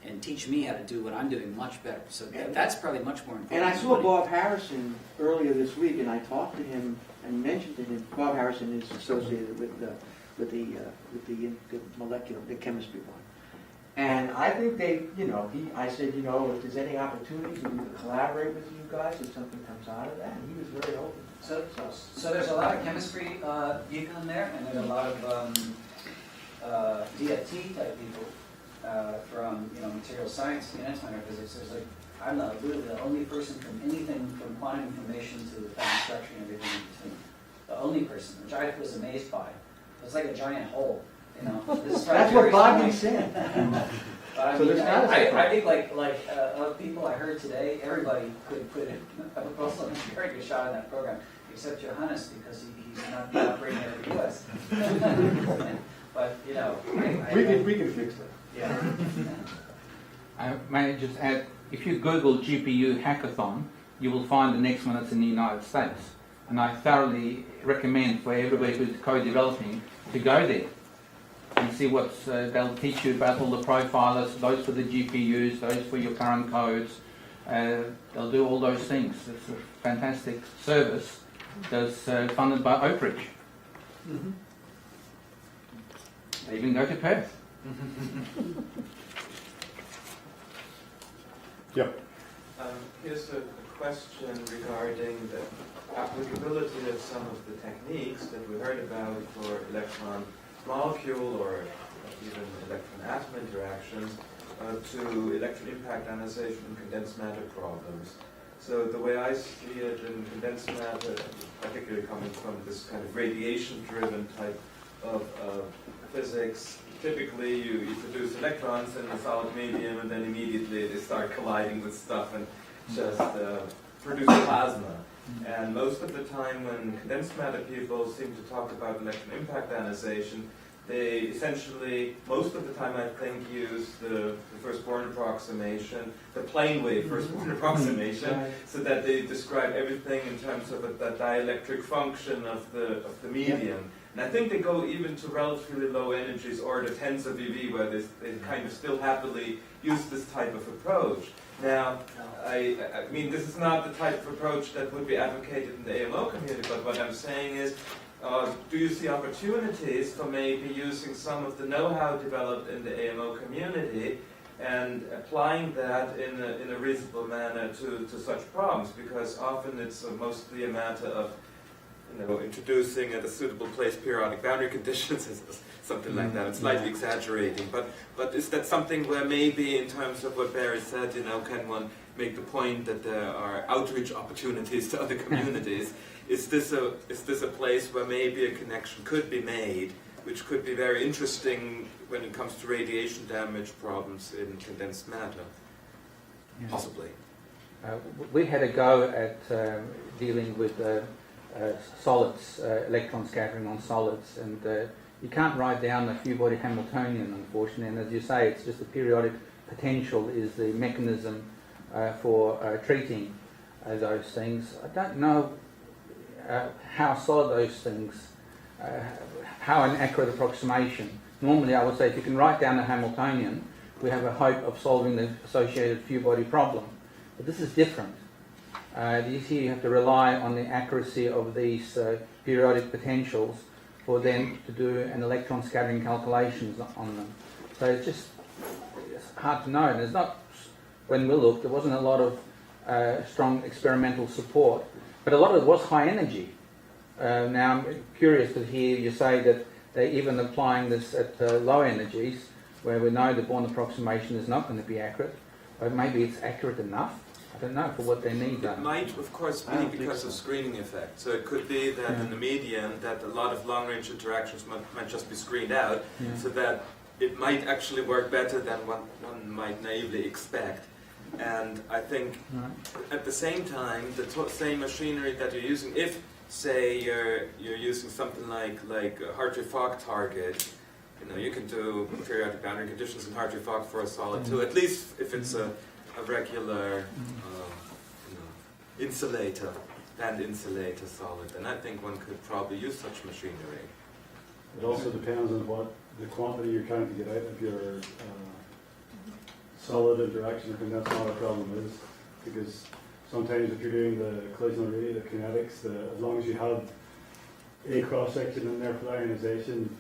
Speaker 3: and teach me how to do what I'm doing much better. So that's probably much more important.
Speaker 2: And I
Speaker 3: than
Speaker 2: saw
Speaker 3: money.
Speaker 2: Bob Harrison earlier this week, and I talked to him and mentioned to him. Bob Harrison is associated with the molecular, the chemistry one. And I think I said, if there's any opportunity to collaborate with you guys, if something comes out of that, and he was very open.
Speaker 3: So there's a lot of chemistry people in there, and there's a lot of DFT type people from material science and antimatter physics. There's I'm literally the only person from anything from quantum information to atomic structure and everything in between. The only person, which I was amazed by. It's like a giant hole. This is
Speaker 2: That's what Bobby said.
Speaker 3: But I
Speaker 2: So
Speaker 3: mean,
Speaker 2: there's not a
Speaker 3: I
Speaker 2: separate-
Speaker 3: think of people I heard today, everybody could put a proposal and a very good shot in that program, except Johannes because he's not operating out of the U.S. But
Speaker 2: We can fix that.
Speaker 3: Yeah.
Speaker 4: May I just add, if you Google GPU hackathon, you will find the next one that's in the United States. And I thoroughly recommend for everybody who's co-developing to go there and see what's, they'll teach you about all the profilers, those for the GPUs, those for your current codes. They'll do all those things. It's a fantastic service that's funded by Oak Ridge. They even go to Perth.
Speaker 1: Yeah.
Speaker 5: Here's a question regarding the applicability of some of the techniques that we heard about for electron molecule or even electron atom interactions to electron impact ionization and condensed matter problems. So the way I see it in condensed matter, particularly coming from this kind of radiation-driven type of physics, typically you produce electrons in a solid medium and then immediately they start colliding with stuff and just produce plasma. And most of the time when condensed matter people seem to talk about electron impact ionization, they essentially, most of the time I think, use the first-born approximation, the plane wave first-born approximation, so that they describe everything in terms of the dielectric function of the medium. And I think they go even to relatively low energies, order tens of eV, where they kind of still happily use this type of approach. Now, I mean, this is not the type of approach that would be advocated in the AMO community, but what I'm saying is, do you see opportunities for maybe using some of the know-how developed in the AMO community and applying that in a reasonable manner to such problems? Because often it's mostly a matter of introducing at a suitable place periodic boundary conditions, something like that. I'm slightly exaggerating, but is that something where maybe, in terms of what Barry said, can one make the point that there are outreach opportunities to other communities? Is this a place where maybe a connection could be made, which could be very interesting when it comes to radiation damage problems in condensed matter?
Speaker 4: Yeah.
Speaker 5: Possibly.
Speaker 4: We had a go at dealing with solids, electron scattering on solids, and you can't write down a few-body Hamiltonian, unfortunately, and as you say, it's just the periodic potential is the mechanism for treating those things. I don't know how solid those things, how an accurate approximation. Normally I would say if you can write down a Hamiltonian, we have a hope of solving the associated few-body problem. But this is different. Here you have to rely on the accuracy of these periodic potentials for then to do an electron scattering calculations on them. So it's hard to know. And there's not, when we looked, there wasn't a lot of strong experimental support, but a lot of it was high energy. Now I'm curious to hear you say that they're even applying this at low energies, where we know the Born approximation is not going to be accurate, but maybe it's accurate enough. I don't know for what they need.
Speaker 5: It might, of course, be because of screening effect. So it could be that in the median that a lot of long-range interactions might just be screened out, so that it might actually work better than what one might naively expect. And I think at the same time, the same machinery that you're using, if say you're using something like a Hartree-Fock target, you can do periodic boundary conditions in Hartree-Fock for a solid too. At least if it's a regular insulator, band insulator solid, and I think one could probably use such machinery.
Speaker 9: It also depends on what the quantity you're trying to get out of your solid interaction or condensed matter problem is, because sometimes if you're doing the collisional radiative kinetics, as long as you have a cross-section in there for the ionization,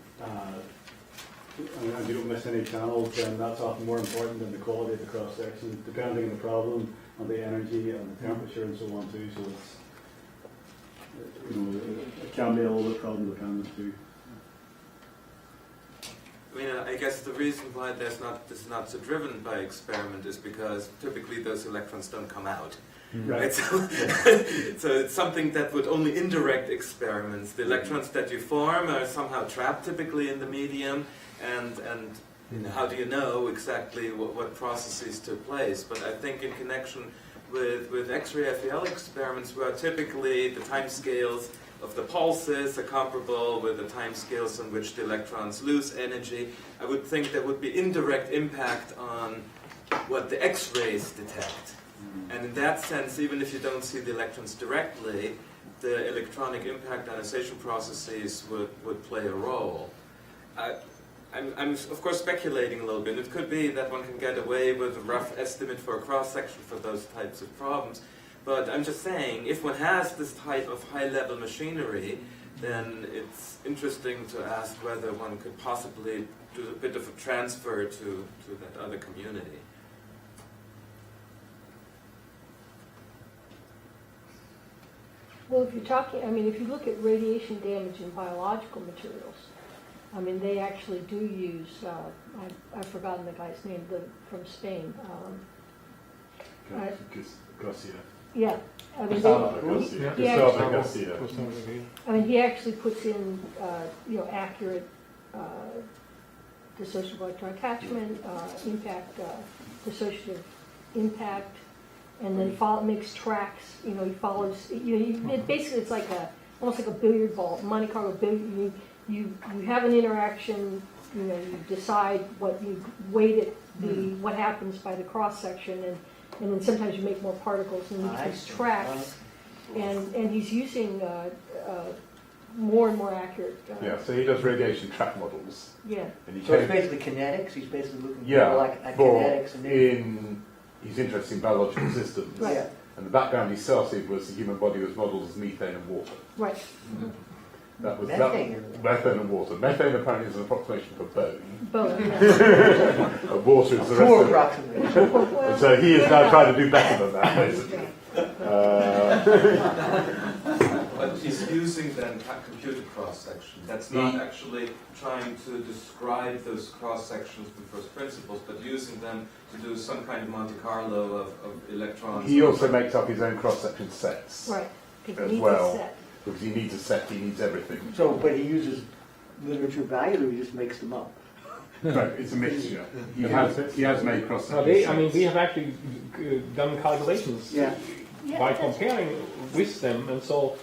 Speaker 9: and you don't miss any channels, then that's often more important than the quality of the cross-section, depending on the problem, on the energy, and the temperature, and so on too. So it's, it can be a little bit problem dependent too.
Speaker 5: I mean, I guess the reason why this is not so driven by experiment is because typically those electrons don't come out. Right. So it's something that would only indirect experiments. The electrons that you form are somehow trapped typically in the medium, and how do you know exactly what processes took place? But I think in connection with X-ray FEL experiments, where typically the time scales of the pulses are comparable with the time scales on which the electrons lose energy, I would think there would be indirect impact on what the X-rays detect. And in that sense, even if you don't see the electrons directly, the electronic impact ionization processes would play a role. I'm of course speculating a little bit. It could be that one can get away with a rough estimate for a cross-section for those types of problems. But I'm just saying, if one has this type of high-level machinery, then it's interesting to ask whether one could possibly do a bit of a transfer to that other community.
Speaker 7: Well, if you're talking, if you look at radiation damage in biological materials, they actually do use, I've forgotten the guy's name, from Spain.
Speaker 1: Garcia.
Speaker 7: Yeah, he actually puts in, accurate dissociative electron attachment, impact, dissociative impact, and then makes tracks. He follows. Basically, it's like almost like a billiard ball, Monte Carlo billiard. You have an interaction. You decide what you weight it, what happens by the cross section, and then sometimes you make more particles and make these tracks. And he's using more and more accurate.
Speaker 1: So he does radiation track models.
Speaker 2: Yeah. So it's basically kinetics. He's basically looking at kinetics and
Speaker 1: he's interested in biological systems.
Speaker 7: Right.
Speaker 2: Yeah.
Speaker 1: And the background he started was the human body was modeled as methane and water.
Speaker 7: Right.
Speaker 2: Mm-hmm.
Speaker 1: That was
Speaker 2: methane.
Speaker 1: Methane and water. Methane apparently is an approximation for bone.
Speaker 7: Both.
Speaker 1: And water is the rest of
Speaker 2: approximation.
Speaker 1: it. And so he is now trying to do better than that, basically.
Speaker 5: But he's using then computer cross-section. That's not actually trying to describe those cross-sections with first principles, but using them to do some kind of Monte Carlo of electrons.
Speaker 1: He also makes up his own cross-section sets
Speaker 7: Right, because
Speaker 1: as
Speaker 7: he needs
Speaker 1: well.
Speaker 7: a set.
Speaker 1: Because he needs a set, he needs everything.
Speaker 2: So, but he uses literature value, or he just makes them up?
Speaker 1: No, it's a mixture. He has made cross-section
Speaker 6: we
Speaker 1: sets.
Speaker 6: have actually done calculations
Speaker 2: Yeah.
Speaker 6: by
Speaker 7: that's-
Speaker 6: comparing with them, and so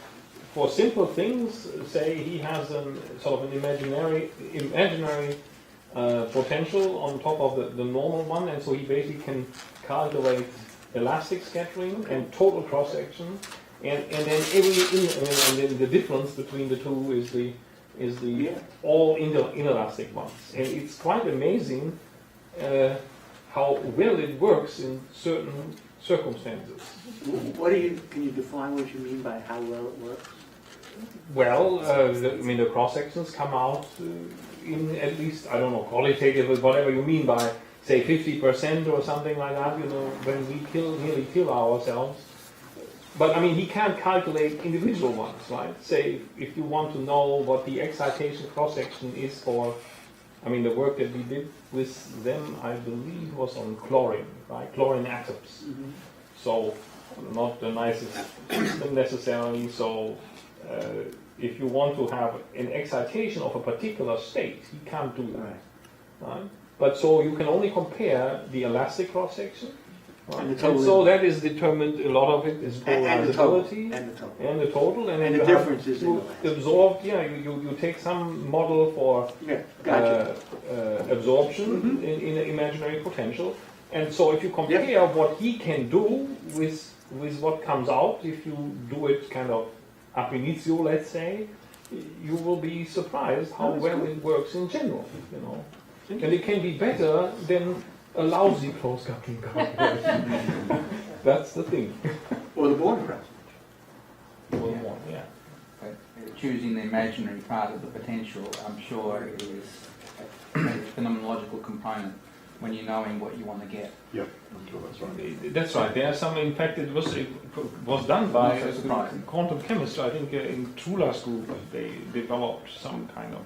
Speaker 6: for simple things, say he has a sort of an imaginary potential on top of the normal one, and so he basically can calculate elastic scattering and total cross section, and then and then the difference between the two is the all inelastic ones, and it's quite amazing how well it works in certain circumstances.
Speaker 2: Can you define what you mean by how well it works?
Speaker 6: Well, the cross sections come out in at least, I don't know, qualitative, whatever you mean by, say, 50% or something like that, when we nearly kill ourselves. But he can't calculate individual ones, right? Say, if you want to know what the excitation cross section is for, the work that we did with them, I believe, was on chlorine, right? Chlorine atoms.
Speaker 2: Mm-hmm.
Speaker 6: So, not the nicest system necessarily. So, if you want to have an excitation of a particular state, you can't do that. Right? But so you can only compare the elastic cross section. Right?
Speaker 2: And the total.
Speaker 6: And so that is determined, a lot of it is polarizability
Speaker 2: And the total.
Speaker 6: and the total. And then
Speaker 2: And
Speaker 6: you
Speaker 2: the
Speaker 6: have
Speaker 2: difference is
Speaker 6: to
Speaker 2: in the
Speaker 6: absorb, you take some model for
Speaker 2: Yeah, gotcha.
Speaker 6: absorption in the imaginary potential. And so if you compare what he can do with what comes out, if you do it kind of ab initio, let's say, you will be surprised how well it works in general, And it can be better than a lousy closed coupling calculation. That's the thing.
Speaker 2: Or the Born cross.
Speaker 6: Yeah.
Speaker 4: But choosing the imaginary part of the potential, I'm sure, is a phenomenological component when you're knowing what you want to get.
Speaker 1: Yep, I'm sure that's right.
Speaker 6: That's right. There are some. In fact, it was done by
Speaker 4: Not so surprising.
Speaker 6: quantum chemists. I think in Trula's group, they developed some kind of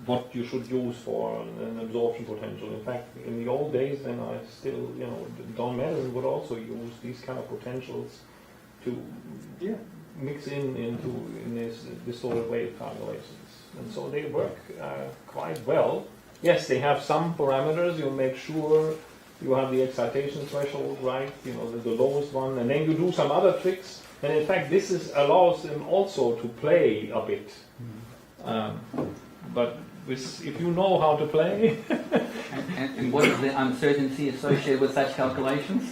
Speaker 6: what you should use for an absorption potential. In fact, in the old days, then I still, Don Madison would also use these kind of potentials to mix into this sort of wave calculations, and so they work quite well. Yes, they have some parameters. You make sure you have the excitation threshold right, the lowest one, and then you do some other tricks. And in fact, this allows them also to play a bit. But if you know how to play,
Speaker 4: And what is the uncertainty associated with such calculations?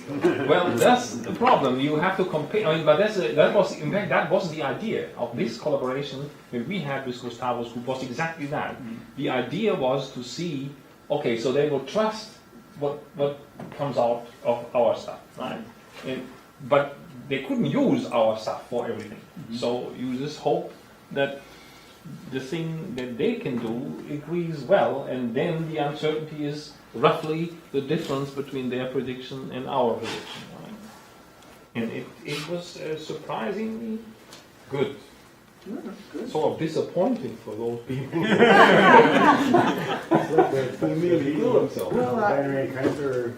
Speaker 6: well, that's the problem. You have to compare. But that was the idea of this collaboration that we had with Gustavo's group. Was exactly that. The idea was to see, okay, so they will trust what comes out of our stuff, right? But they couldn't use our stuff for everything. So you just hope that the thing that they can do agrees well, and then the uncertainty is roughly the difference between their prediction and our prediction. Right? And it was surprisingly good.
Speaker 2: Good.
Speaker 6: Sort of disappointing for those people
Speaker 9: Who
Speaker 6: nearly kill themselves.
Speaker 9: binary encounter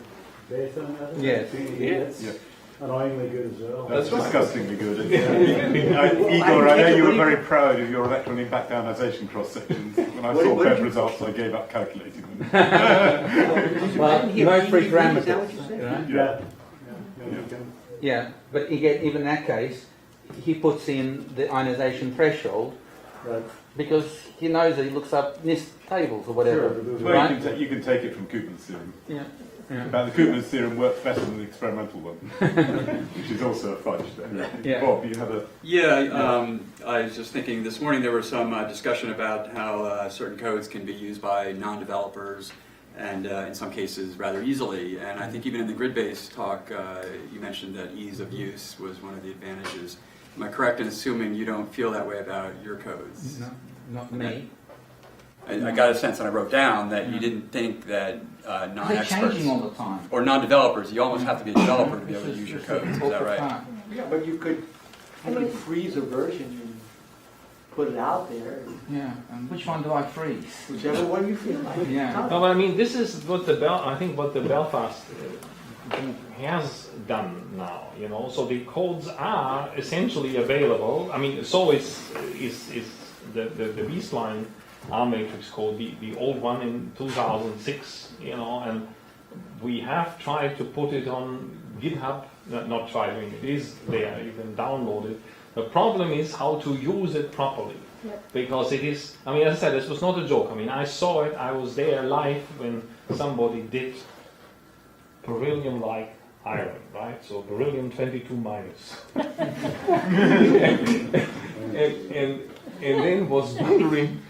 Speaker 9: based on that?
Speaker 4: Yes.
Speaker 1: Yeah.
Speaker 9: Annoyingly good as well.
Speaker 1: That's disgustingly good. Igor, I know you were very proud of your electron impact ionization cross sections. When I saw Fed results, I gave up calculating them.
Speaker 4: Well, most free
Speaker 2: Is that what
Speaker 4: parameters.
Speaker 2: you said?
Speaker 4: Right?
Speaker 9: Yeah.
Speaker 4: Yeah, but even in that case, he puts in the ionization threshold
Speaker 9: Right.
Speaker 4: because he knows that he looks up NIST tables or whatever.
Speaker 9: Sure, but
Speaker 1: Well,
Speaker 4: Right?
Speaker 1: you can take it from Koopman's theorem.
Speaker 4: Yeah.
Speaker 1: But the Koopman's theorem works better than the experimental one, which is also a fudge there.
Speaker 4: Yeah.
Speaker 1: Bob, you had a...
Speaker 11: Yeah, I was just thinking this morning there was some discussion about how certain codes can be used by non-developers and in some cases rather easily. And I think even in the grid-based talk, you mentioned that ease of use was one of the advantages. Am I correct in assuming you don't feel that way about your codes?
Speaker 4: No, not me.
Speaker 11: I got a sense, and I wrote down that you didn't think that
Speaker 4: They're
Speaker 11: non-experts
Speaker 4: changing all the time.
Speaker 11: or non-developers, you almost have to be a developer to be able to use your codes. Is that right?
Speaker 2: Yeah, but you could You could freeze a version and put it out there,
Speaker 4: Yeah, and which one do I freeze?
Speaker 2: whichever one you feel like.
Speaker 4: Yeah.
Speaker 6: No, but I mean, this is what I think what the Belfast group has done now. So the codes are essentially available. I mean, so is the B-spline R matrix code, the old one in 2006. And we have tried to put it on GitHub. Not tried, I mean, it is there. You can download it. The problem is how to use it properly.
Speaker 7: Yep.
Speaker 6: Because it is, I mean, as I said, this was not a joke. I mean, I saw it, I was there live when somebody did beryllium-like iron, right? So beryllium 22 minus. and then was wondering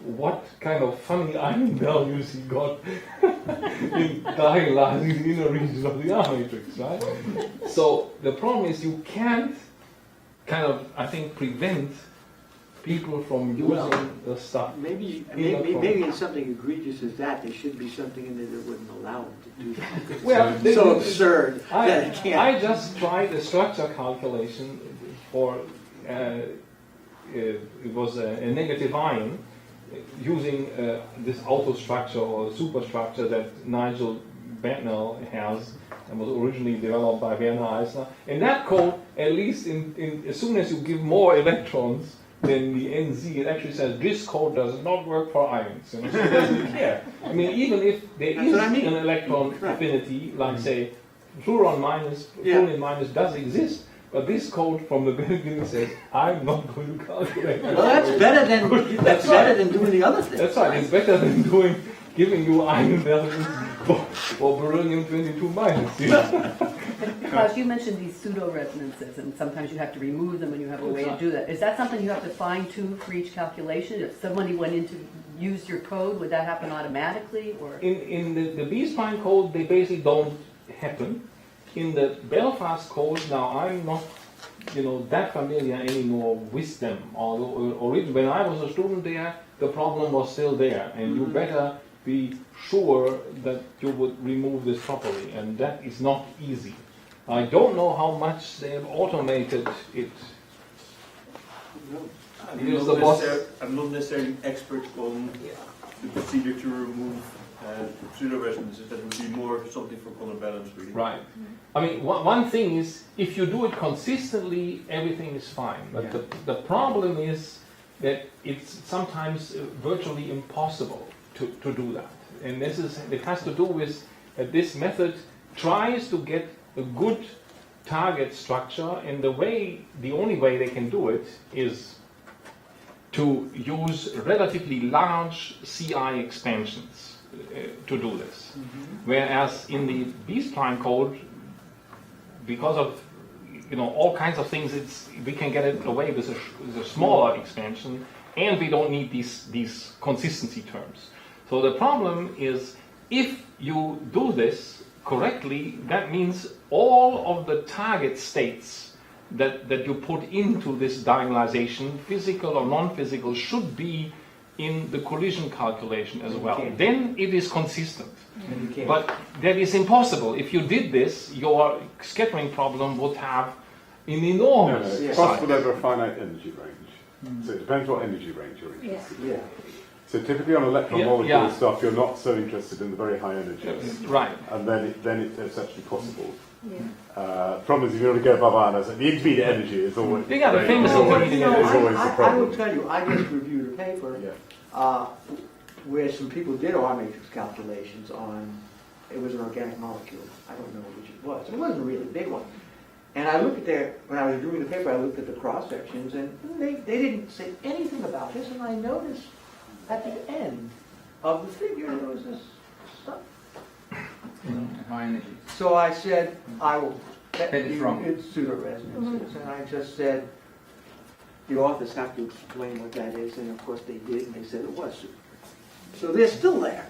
Speaker 6: what kind of funny iron values he got in dialyzing the inner region of the R matrix, right? So the problem is you can't kind of, I think, prevent people from using the stuff.
Speaker 2: Maybe it's something egregious as that. There should be something in there that wouldn't allow them to do that.
Speaker 6: Well,
Speaker 2: so absurd that it can't.
Speaker 6: I just tried a structure calculation for, it was a negative ion using this auto structure or superstructure that Nigel Bentnell has and was originally developed by Werner Eisner. And that code, at least as soon as you give more electrons than the NZ, it actually says this code does not work for ions. So it doesn't care. I mean, even if there is an electron affinity, like say fluorine minus, fluorine minus does exist, but this code from the beginning says, I'm not going to calculate.
Speaker 2: Well, that's better than doing the other thing.
Speaker 6: That's right. It's better than giving you iron values for beryllium 22 minus.
Speaker 12: Klaus, you mentioned these pseudo resonances, and sometimes you have to remove them when you have a way to do that. Is that something you have to fine tune for each calculation? If somebody went in to use your code, would that happen automatically? Or
Speaker 6: in the B-spline code, they basically don't happen. In the Belfast code, now I'm not, that familiar anymore with them. Although when I was a student there, the problem was still there, and you better be sure that you would remove this properly, and that is not easy. I don't know how much they have automated it.
Speaker 13: I'm not necessarily expert on the procedure to remove pseudo-resonances. That would be more something for counterbalance, really.
Speaker 6: Right. I mean, one thing is, if you do it consistently, everything is fine. But the problem is that it's sometimes virtually impossible to do that. And it has to do with that this method tries to get a good target structure, and the only way they can do it is to use relatively large CI expansions to do this. Whereas in the B-spline code, because of all kinds of things, we can get it away with a smaller expansion, and we don't need these consistency terms. So the problem is, if you do this correctly, that means all of the target states that you put into this diagonalization, physical or non-physical, should be in the collision calculation as well. Then it is consistent. But that is impossible. If you did this, your scattering problem would have an enormous
Speaker 1: it's possible over a finite energy range. So it depends what energy range you're interested in. So typically on electron molecule stuff, you're not so interested in the very high energies.
Speaker 6: Right.
Speaker 1: And then it's actually possible. Problem is, if you want to go above ionize, the intermediate energy is always
Speaker 6: the famous
Speaker 1: the problem.
Speaker 2: I will tell you, I just reviewed a paper where some people did R matrix calculations on, it was an organic molecule. I don't know which it was. It wasn't a really big one. And I looked at when I was doing the paper, I looked at the cross sections, and they didn't say anything about this. And I noticed at the end of the figure there was this stuff.
Speaker 4: High energy.
Speaker 2: So I said, I will bet
Speaker 4: It's
Speaker 2: you
Speaker 4: wrong.
Speaker 2: it's pseudo-resonances. And I just said, the authors have to explain what that is. And of course they did, and they said it was pseudo. So they're still there.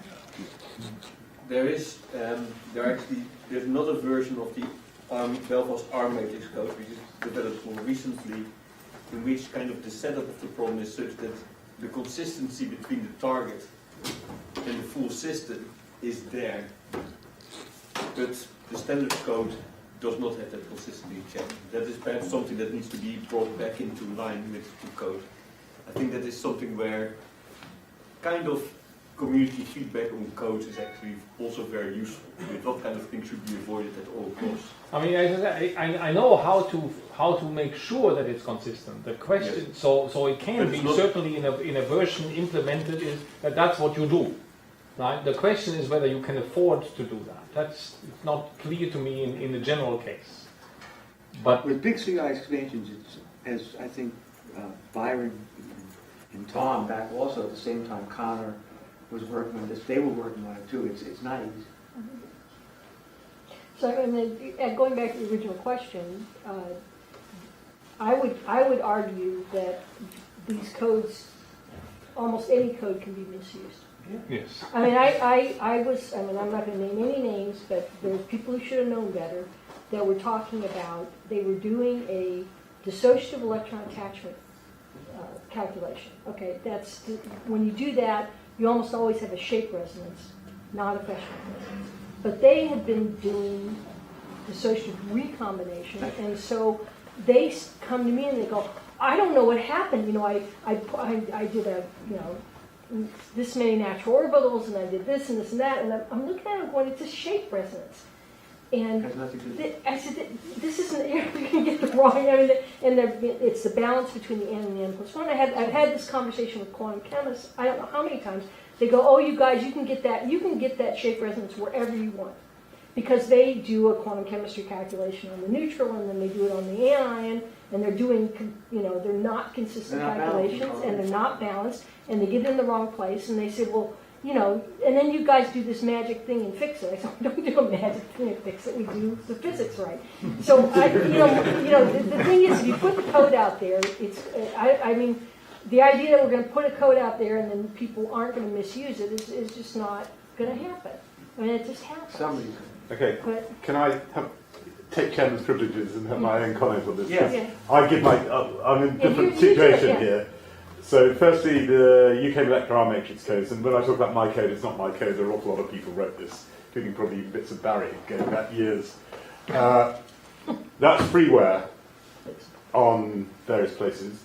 Speaker 13: There's another version of the Belfast R matrix code, which is developed more recently, in which kind of the setup of the problem is such that the consistency between the target and the full system is there. But the standard code does not have that consistently checked. That is perhaps something that needs to be brought back into line with the code. I think that is something where kind of community feedback on codes is actually also very useful. With what kind of things should be avoided at all costs.
Speaker 6: I mean, I know how to make sure that it's consistent. The question,
Speaker 13: Yes.
Speaker 6: so it can
Speaker 13: But
Speaker 6: be
Speaker 13: it's not-
Speaker 6: certainly in a version implemented is that that's what you do, right? The question is whether you can afford to do that. That's not clear to me in the general case. But
Speaker 2: With big CI expansions, it's, as I think Byron and Tom back also at the same time, Connor was working on this, they were working on it too. It's not easy.
Speaker 7: So, and then, going back to the original question, I would argue that these codes, almost any code can be misused.
Speaker 6: yes,
Speaker 7: I mean, I'm not going to name any names, but there's people who should have known better that were talking about, they were doing a dissociative electron attachment calculation. Okay, that's, when you do that, you almost always have a shape resonance, not a pressure resonance. But they had been doing dissociative recombination, and so they come to me and they go, I don't know what happened. You know, I did a, you know, this many natural orbitals, and I did this and this and that, and I'm looking at it going, it's a shape resonance. And
Speaker 2: Has nothing to do.
Speaker 7: I said, this isn't, you're going to get the wrong, I mean, and it's the balance between the n and the n+1. I've had this conversation with quantum chemists, I don't know how many times. They go, oh, you guys, you can get that shape resonance wherever you want. Because they do a quantum chemistry calculation on the neutral, and then they do it on the anion, and they're doing, you know, they're not consistent
Speaker 2: They're not
Speaker 7: calculations,
Speaker 2: balanced.
Speaker 7: and they're not balanced, and they get it in the wrong place, and they say, well, you know, and then you guys do this magic thing and fix it. I said, we don't do a magic thing and fix it. We do the physics right. So, the thing is, if you put the code out there, it's, I mean, the idea that we're going to put a code out there and then people aren't going to misuse it is just not going to happen. I mean, it just happens.
Speaker 2: Somebody
Speaker 1: Okay,
Speaker 7: But,
Speaker 1: can I take chairman's privileges and have my own comment on this?
Speaker 2: Yes.
Speaker 7: yeah.
Speaker 1: I give my, I'm in a
Speaker 7: Yeah,
Speaker 1: different
Speaker 7: you do it,
Speaker 1: situation
Speaker 7: yeah.
Speaker 1: here. So firstly, the UK molecular R matrix codes, and when I talk about my code, it's not my code, there are an awful lot of people wrote this, including probably even bits of Barry going back years. That's freeware on various places.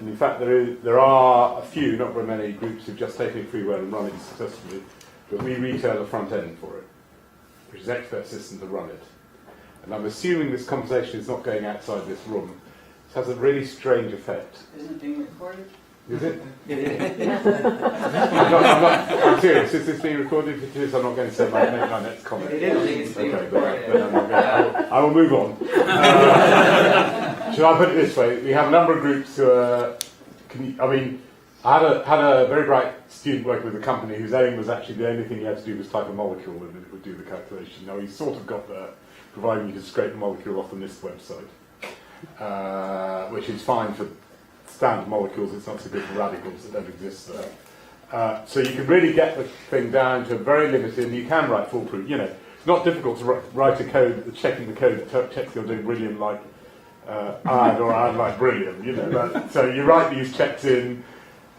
Speaker 1: And in fact, there are a few, not very many, groups who've just taken freeware and run it successfully, but we retail the front end for it, which is expert system to run it. And I'm assuming this conversation is not going outside this room. It has a really strange effect.
Speaker 3: Isn't it being recorded?
Speaker 1: Is it?
Speaker 2: It is.
Speaker 1: I'm serious. Is this being recorded? If it is, I'm not going to say make my next comment.
Speaker 2: It is.
Speaker 1: Okay, then I'm not going I will move on. Should I put it this way? We have a number of groups who are... I had a very bright student working with a company whose aim was actually the only thing he had to do was type a molecule and it would do the calculation. Now, he sort of got there, providing you could scrape the molecule off the NIST website, which is fine for standard molecules. It's not so good for radicals that don't exist there. So you can really get the thing down to very limited, and you can write foolproof. You know, it's not difficult to write a code, checking the code that checks you're doing beryllium like iron or iron like beryllium. You know, so you write these checks in.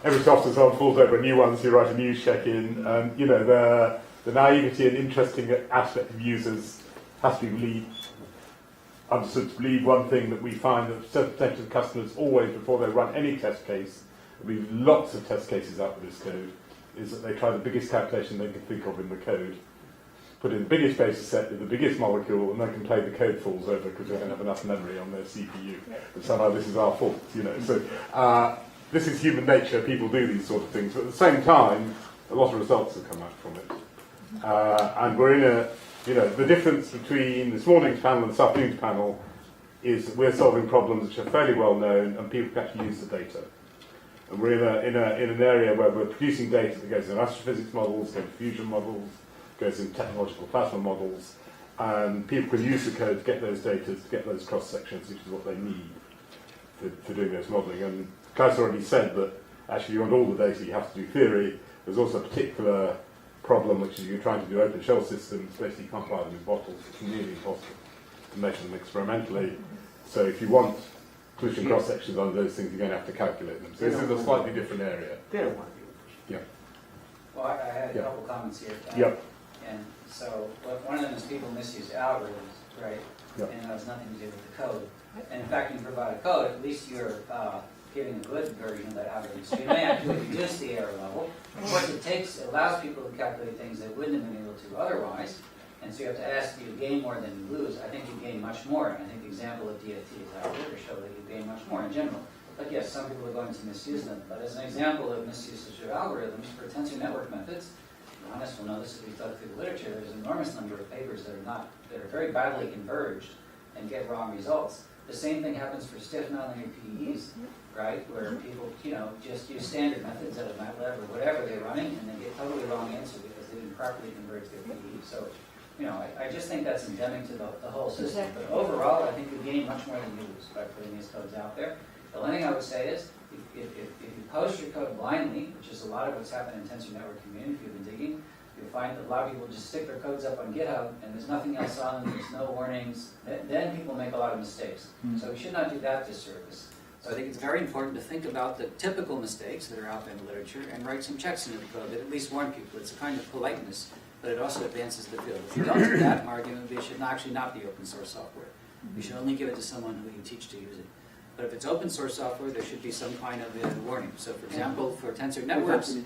Speaker 1: Every so often someone falls over a new one, so you write a new check in. And you know, the naivety and interesting aspect of users has to be understood to believe. One thing that we find that certain percentage of customers always, before they run any test case, we have lots of test cases out with this code, is that they try the biggest calculation they can think of in the code, put in the biggest basis set with the biggest molecule, and they complain the code falls over because they don't have enough memory on their CPU. But somehow this is our fault, you know. So this is human nature. People do these sort of things, but at the same time, a lot of results have come out from it. And we're in a, you know, the difference between this morning's panel and this afternoon's panel is that we're solving problems which are fairly well known and people can actually use the data. And we're in an area where we're producing data that goes in astrophysics models, goes in fusion models, goes in technological plasma models, and people can use the code to get those data, to get those cross sections, which is what they need for doing those modelling. And Klaus already said that actually you want all the data, you have to do theory. There's also a particular problem, which is you're trying to do open shell systems, basically you can't buy them in bottles. It's nearly impossible to measure them experimentally. So if you want pollution cross sections on those things, you're going to have to calculate them. So this is a slightly different area.
Speaker 2: They don't want to do it.
Speaker 3: Well, I had a couple comments here.
Speaker 1: Yep.
Speaker 3: And so one of them is people misuse algorithms, right?
Speaker 1: Yeah.
Speaker 3: And it has nothing to do with the code. And in fact, when you provide a code, at least you're giving a good version of that algorithm. So you may actually reduce the error level. Of course, it allows people to calculate things they wouldn't have been able to otherwise. And so you have to ask, do you gain more than you lose? I think you gain much more. And I think the example of DFT is out there to show that you gain much more in general. But yes, some people are going to misuse them. But as an example of misusage of algorithms for tensor network methods, Johannes will know this if he's dug through the literature, there's an enormous number of papers that are very badly converged and get wrong results. The same thing happens for stiff nonlinear PEs, right? Where people, just use standard methods out of MATLAB or whatever they're running, and they get totally wrong answer because they didn't properly converge their PE. So, I just think that's endemic to the whole system. But overall, I think you gain much more than you lose by putting these codes out there. The only thing I would say is, if you post your code blindly, which is a lot of what's happened in tensor network community, if you've been digging, you'll find that a lot of people just stick their codes up on GitHub and there's nothing else on them, there's no warnings, then people make a lot of mistakes. So we should not do that disservice. So I think it's very important to think about the typical mistakes that are out there in the literature and write some checks into the code that at least warn people. It's a kind of politeness, but it also advances the field. If you don't do that, my argument would be it should actually not be open source software. You should only give it to someone who you teach to use it. But if it's open source software, there should be some kind of warning. So for example, for tensor networks,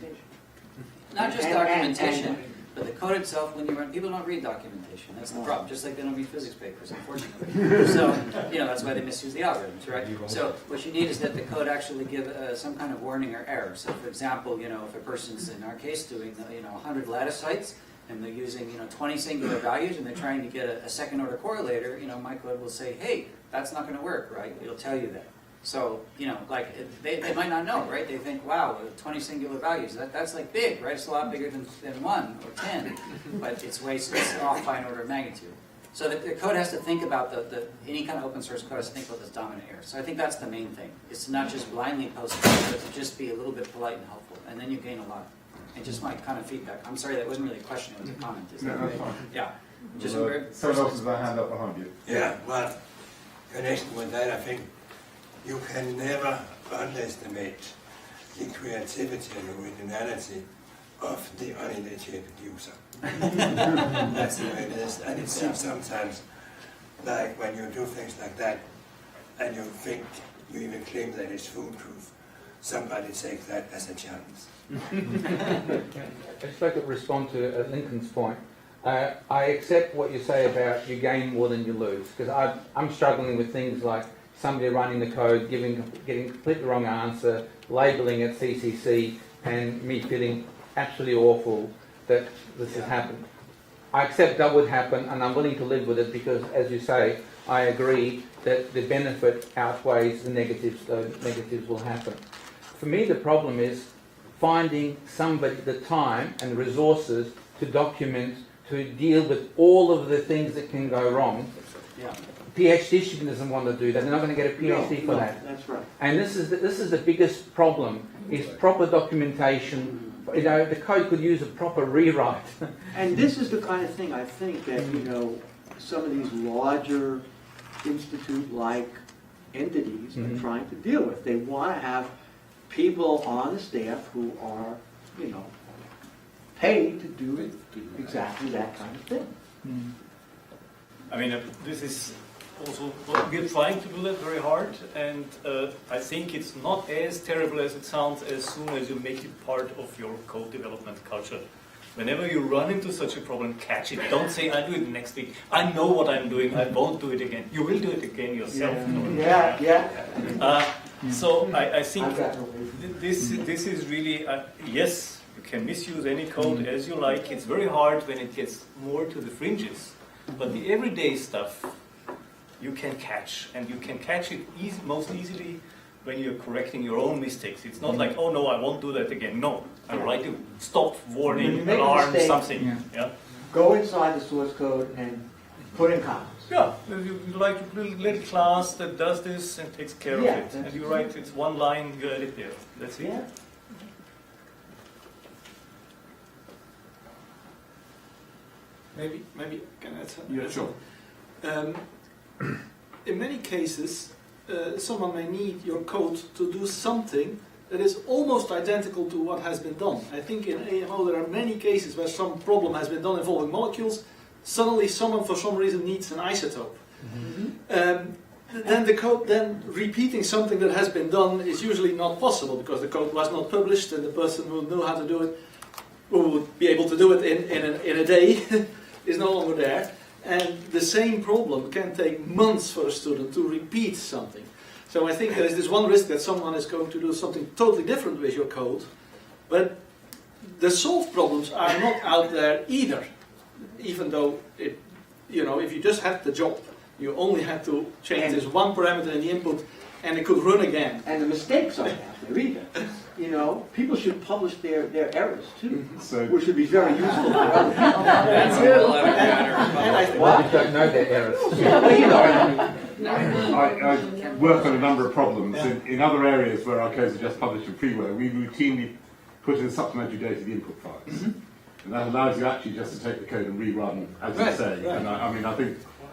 Speaker 3: not just documentation, but the code itself, when you run, people don't read documentation. That's the problem. Just like they don't read physics papers, unfortunately. So, that's why they misuse the algorithms, right? So what you need is that the code actually give some kind of warning or error. So for example, if a person's, in our case, doing, 100 lattice sites, and they're using, 20 singular values, and they're trying to get a second order correlator, my code will say, hey, that's not going to work, right? It'll tell you that. So, they might not know, right? They think, wow, 20 singular values, that's like big, right? It's a lot bigger than 1 or 10, but it's off by an order of magnitude. So the code has to think about any kind of open source code has to think about this dominant error. So I think that's the main thing. It's to not just blindly post code, but to just be a little bit polite and helpful, and then you gain a lot. And just my kind of feedback. I'm sorry, that wasn't really a question, it was a comment. Is that right? Yeah. Just
Speaker 14: someone else has a hand up behind you.
Speaker 15: Yeah, well, connection with that, I think you can never underestimate the creativity and originality of the uneducated user. That's the way it is. And it seems sometimes like when you do things like that, and you think you even claim that it's foolproof, somebody takes that as a challenge.
Speaker 4: If I could respond to Lincoln's point, I accept what you say about you gain more than you lose, because I'm struggling with things like somebody running the code, getting completely wrong answer, labelling it CCC, and me feeling absolutely awful that this has happened. I accept that would happen, and I'm willing to live with it because, as you say, I agree that the benefit outweighs the negatives, so negatives will happen. For me, the problem is finding somebody, the time and resources to document, to deal with all of the things that can go wrong.
Speaker 2: Yeah.
Speaker 4: PhD student doesn't want to do that. They're not going to get a PhD for that.
Speaker 2: That's right.
Speaker 4: And this is the biggest problem, is proper documentation. The code could use a proper rewrite.
Speaker 2: And this is the kind of thing I think that, some of these larger institute-like entities are trying to deal with. They want to have people on the staff who are, paid to do exactly that kind of thing.
Speaker 16: I mean, this is also, we're trying to do that very hard, and I think it's not as terrible as it sounds as soon as you make it part of your code development culture. Whenever you run into such a problem, catch it. Don't say, I'll do it next week. I know what I'm doing, I won't do it again. You will do it again yourself. So I think this is really, yes, you can misuse any code as you like. It's very hard when it gets more to the fringes. But the everyday stuff you can catch, and you can catch it most easily when you're correcting your own mistakes. It's not like, oh no, I won't do that again. No, I write to stop, warning, alarm, something. Yeah.
Speaker 2: Go inside the source code and put in comments.
Speaker 16: Yeah, you like a little class that does this and takes care of it. And you write, it's one line, you edit there. That's it.
Speaker 2: Yeah.
Speaker 17: Maybe can I add something?
Speaker 14: Yeah, sure.
Speaker 17: In many cases, someone may need your code to do something that is almost identical to what has been done. I think in AMO there are many cases where some problem has been done involving molecules. Suddenly someone for some reason needs an isotope. Then repeating something that has been done is usually not possible because the code was not published and the person who knew how to do it, who would be able to do it in a day, is no longer there. And the same problem can take months for a student to repeat something. So I think there is this one risk that someone is going to do something totally different with your code, but the solved problems are not out there either. Even though if you just had the job, you only had to change this one parameter in the input, and it could run again.
Speaker 2: And the mistakes aren't out there either. People should publish their errors too, which would be very useful for other people.
Speaker 3: That's a whole other matter.
Speaker 4: Well, we don't know their errors.
Speaker 1: I work on a number of problems in other areas where our codes are just published in freeware. We routinely put in supplementary data the input files, and that allows you actually just to take the code and rerun as you say.
Speaker 17: Right.
Speaker 1: And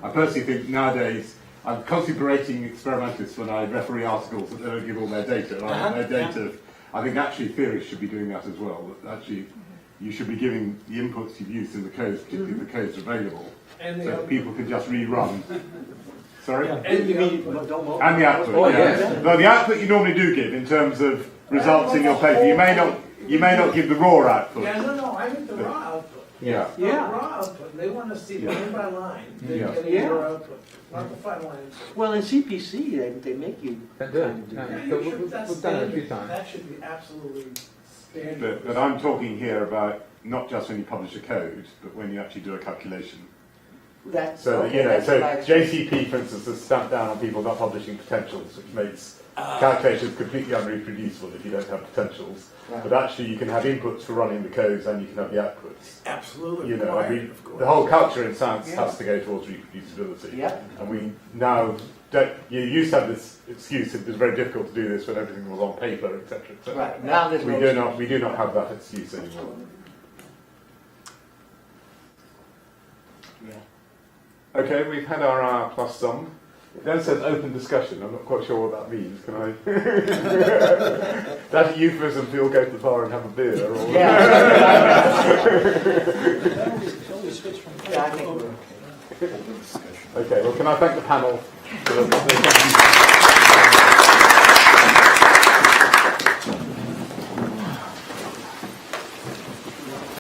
Speaker 1: I personally think nowadays I'm constantly berating experimentalists when I referee articles that they don't give all their data. And I want their data. I think actually theorists should be doing that as well. That actually you should be giving the inputs you've used in the codes, particularly if the codes are available, so that people can just rerun. Sorry?
Speaker 2: And you mean
Speaker 1: And the output, yeah. No, the output you normally do give in terms of results in your paper. You may not give the raw output.
Speaker 18: Yeah, no, I mean the raw output.
Speaker 1: Yeah.
Speaker 18: The raw output. They want to see line by line. They're getting the raw output, not the final answer.
Speaker 2: Well, in CPC, they make you
Speaker 4: do it. We've done it a few times.
Speaker 18: That should be absolutely standard.
Speaker 1: But I'm talking here about not just when you publish a code, but when you actually do a calculation. So JCP, for instance, has stamped down on people not publishing potentials, which makes calculations completely unreproducible if you don't have potentials. Right. But actually, you can have inputs for running the codes, and you can have the outputs.
Speaker 18: Absolutely.
Speaker 1: The whole culture in science has to go towards reproducibility.
Speaker 2: Yeah.
Speaker 1: And we now don't. You used to have this excuse; it was very difficult to do this when everything was on paper, etc., etc.
Speaker 2: Right. Now there's
Speaker 1: we do not have that excuse anymore.
Speaker 2: Yeah.
Speaker 1: Okay, we've had our hour plus some. It then says open discussion. I'm not quite sure what that means. Can I? That's a euphemism for you'll go to the bar and have a beer. Or Okay, well, can I thank the panel for the